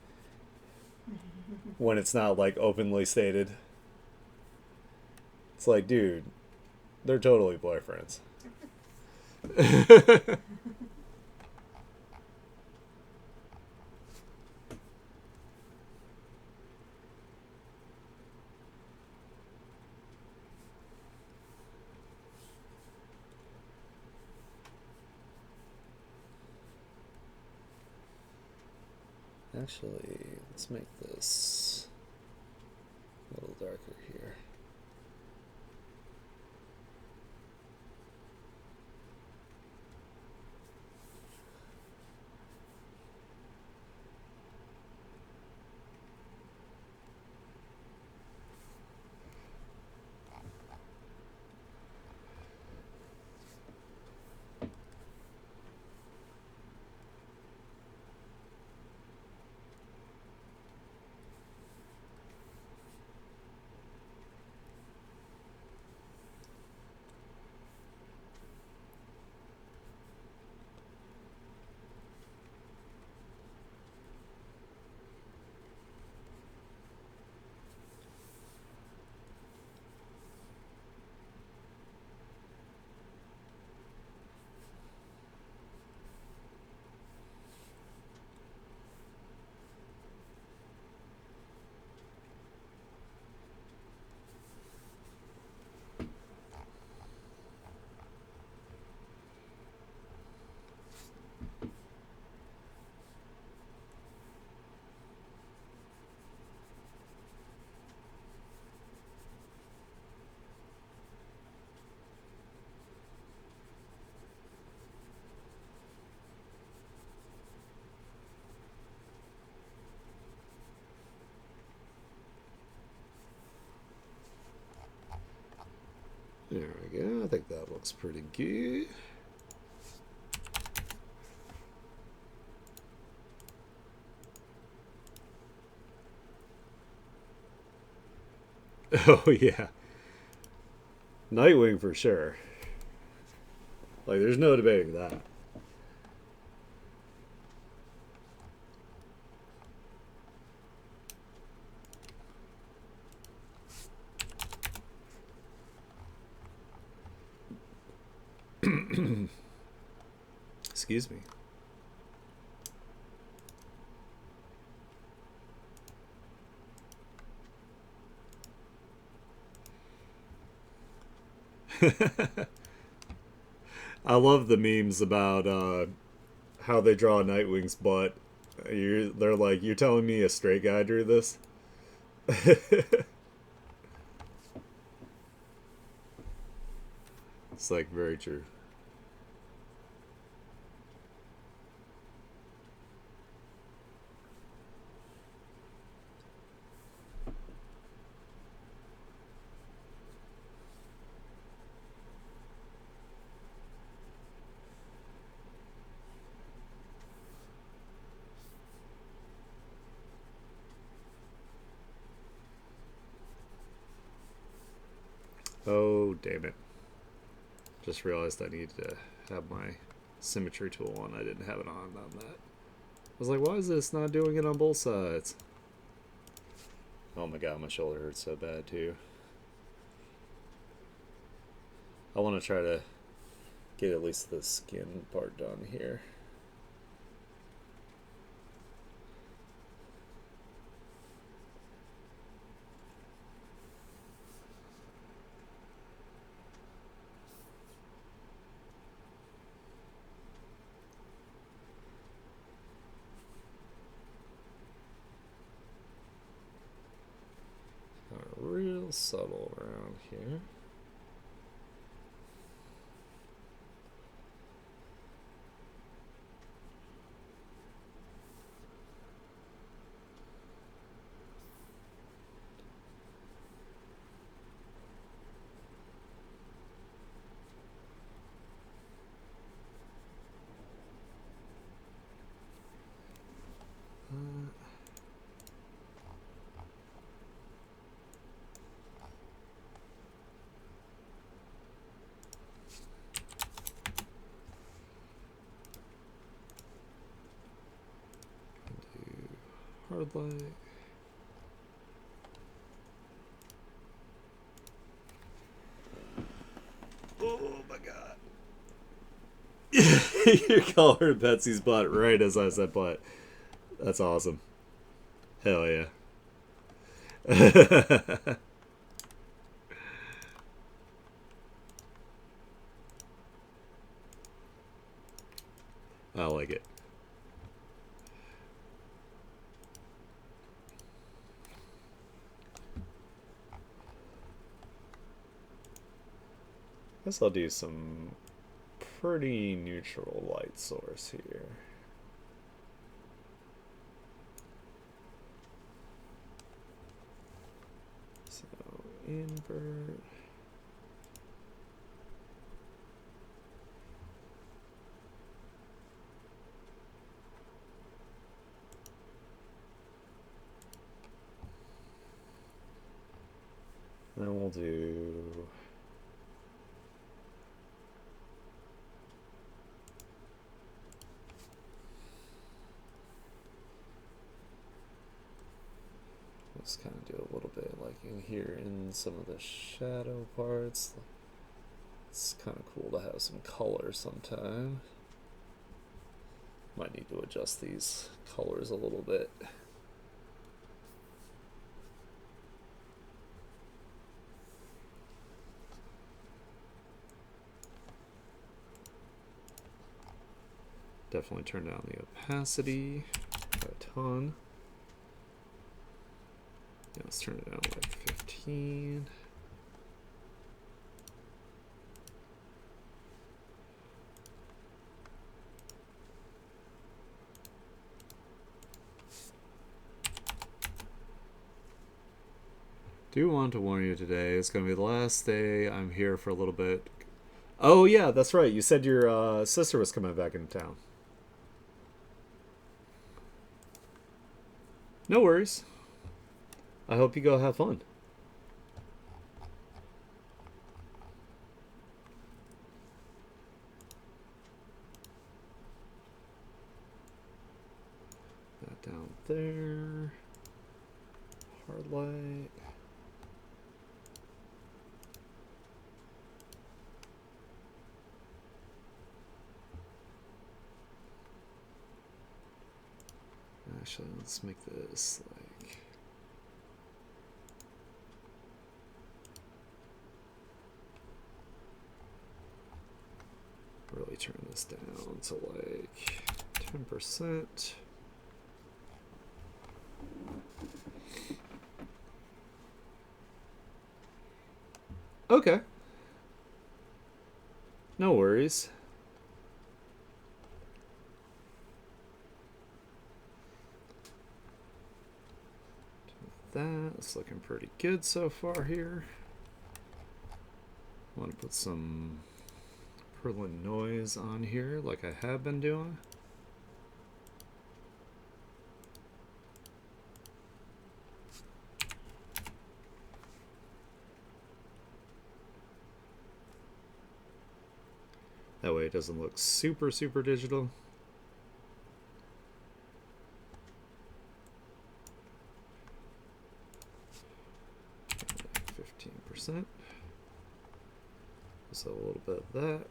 when it's not like openly stated. It's like, dude, they're totally boyfriends. Actually, let's make this a little darker here. There we go. I think that looks pretty good. Oh, yeah. Nightwing for sure. Like, there's no debating that. Excuse me. I love the memes about how they draw Nightwing's butt. They're like, you're telling me a straight guy drew this? It's like very true. Oh, damn it. Just realized I needed to have my symmetry tool on. I didn't have it on that. I was like, why is this not doing it on both sides? Oh my god, my shoulder hurts so bad too. I want to try to get at least the skin part done here. Real subtle around here. hard light. Oh my god. You colored Betsy's butt right as I said butt. That's awesome. Hell yeah. I like it. Guess I'll do some pretty neutral light source here. So invert. Then we'll do let's kind of do a little bit like in here in some of the shadow parts. It's kind of cool to have some color sometime. Might need to adjust these colors a little bit. Definitely turn down the opacity by a ton. Yeah, let's turn it down to like 15. Do want to warn you today, it's going to be the last day I'm here for a little bit. Oh yeah, that's right. You said your sister was coming back into town. No worries. I hope you go have fun. That down there. Hard light. Actually, let's make this like really turn this down to like 10%. Okay. No worries. That's looking pretty good so far here. I want to put some Perlin noise on here like I have been doing. That way it doesn't look super, super digital. Like 15%. So a little bit of that.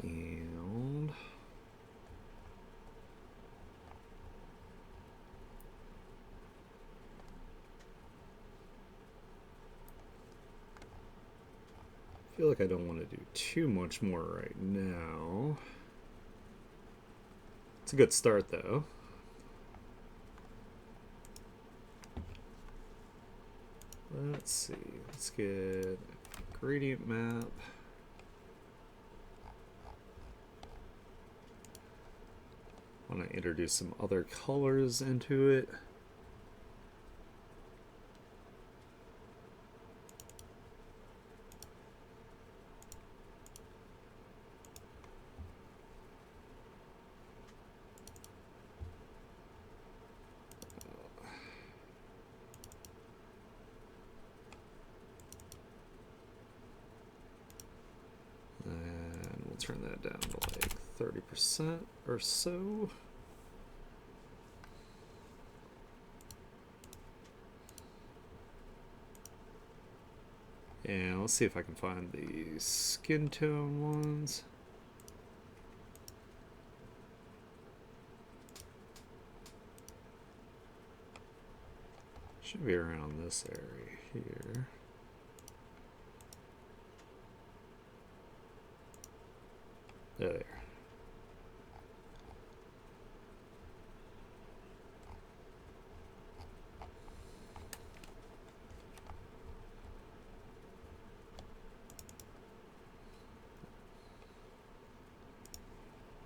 And I feel like I don't want to do too much more right now. It's a good start though. Let's see. Let's get a gradient map. I want to introduce some other colors into it. And we'll turn that down to like 30% or so. And let's see if I can find the skin tone ones. Should be around this area here. There.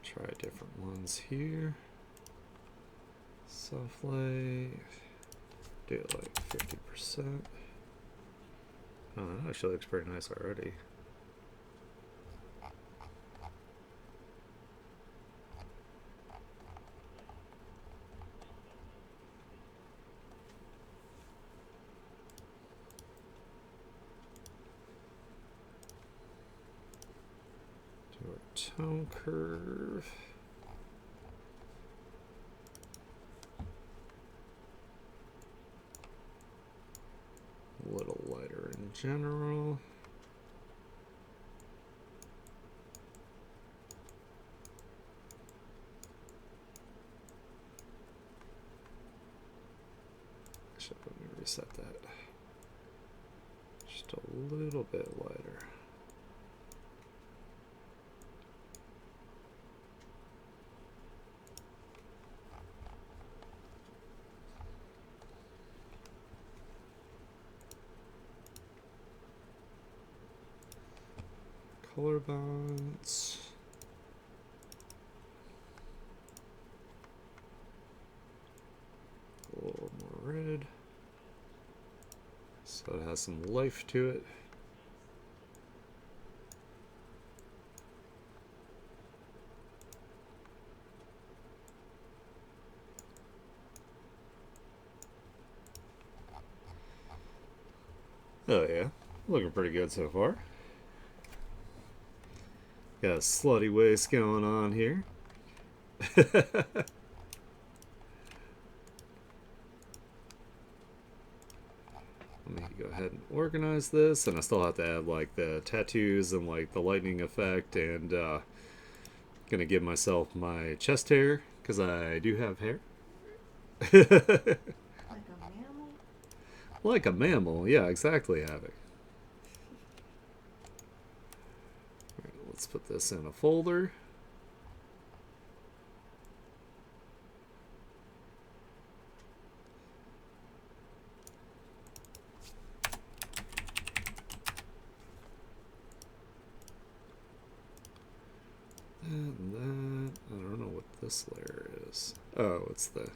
Try different ones here. Soft light. Do it like 50%. Oh, that actually looks pretty nice already. Do our tone curve. A little lighter in general. Actually, let me reset that. Just a little bit lighter. Color balance. A little more red. So it has some life to it. Oh yeah, looking pretty good so far. Got a slutty waist going on here. Let me go ahead and organize this, and I still have to add like the tattoos and like the lightning effect, and gonna give myself my chest hair because I do have hair. Like a mammal? Like a mammal, yeah, exactly, Havoc. Alright, let's put this in a folder. And that, I don't know what this layer is. Oh, it's the...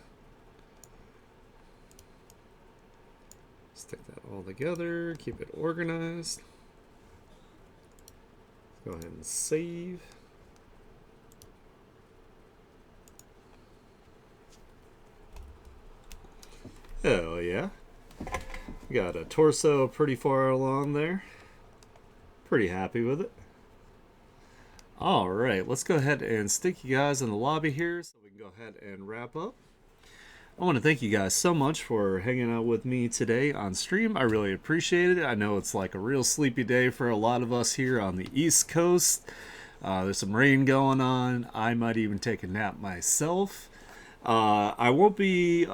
Stick that all together, keep it organized. Go ahead and save. Hell yeah. Got a torso pretty far along there. Pretty happy with it. Alright, let's go ahead and stick you guys in the lobby here so we can go ahead and wrap up. I want to thank you guys so much for hanging out with me today on stream. I really appreciate it. I know it's like a real sleepy day for a lot of us here on the East Coast. There's some rain going on. I might even take a nap myself. I won't be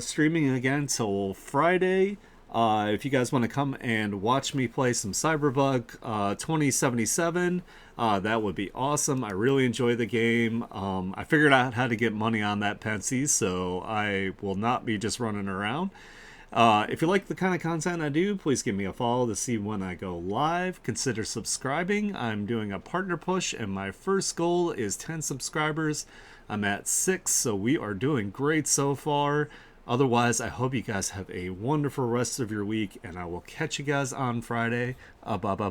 streaming again till Friday. If you guys want to come and watch me play some Cyberbug 2077, that would be awesome. I really enjoy the game. I figured out how to get money on that Pensy, so I will not be just running around. If you like the kind of content I do, please give me a follow to see when I go live. Consider subscribing. I'm doing a partner push, and my first goal is 10 subscribers. I'm at 6, so we are doing great so far. Otherwise, I hope you guys have a wonderful rest of your week, and I will catch you guys on Friday. Bye bye bye.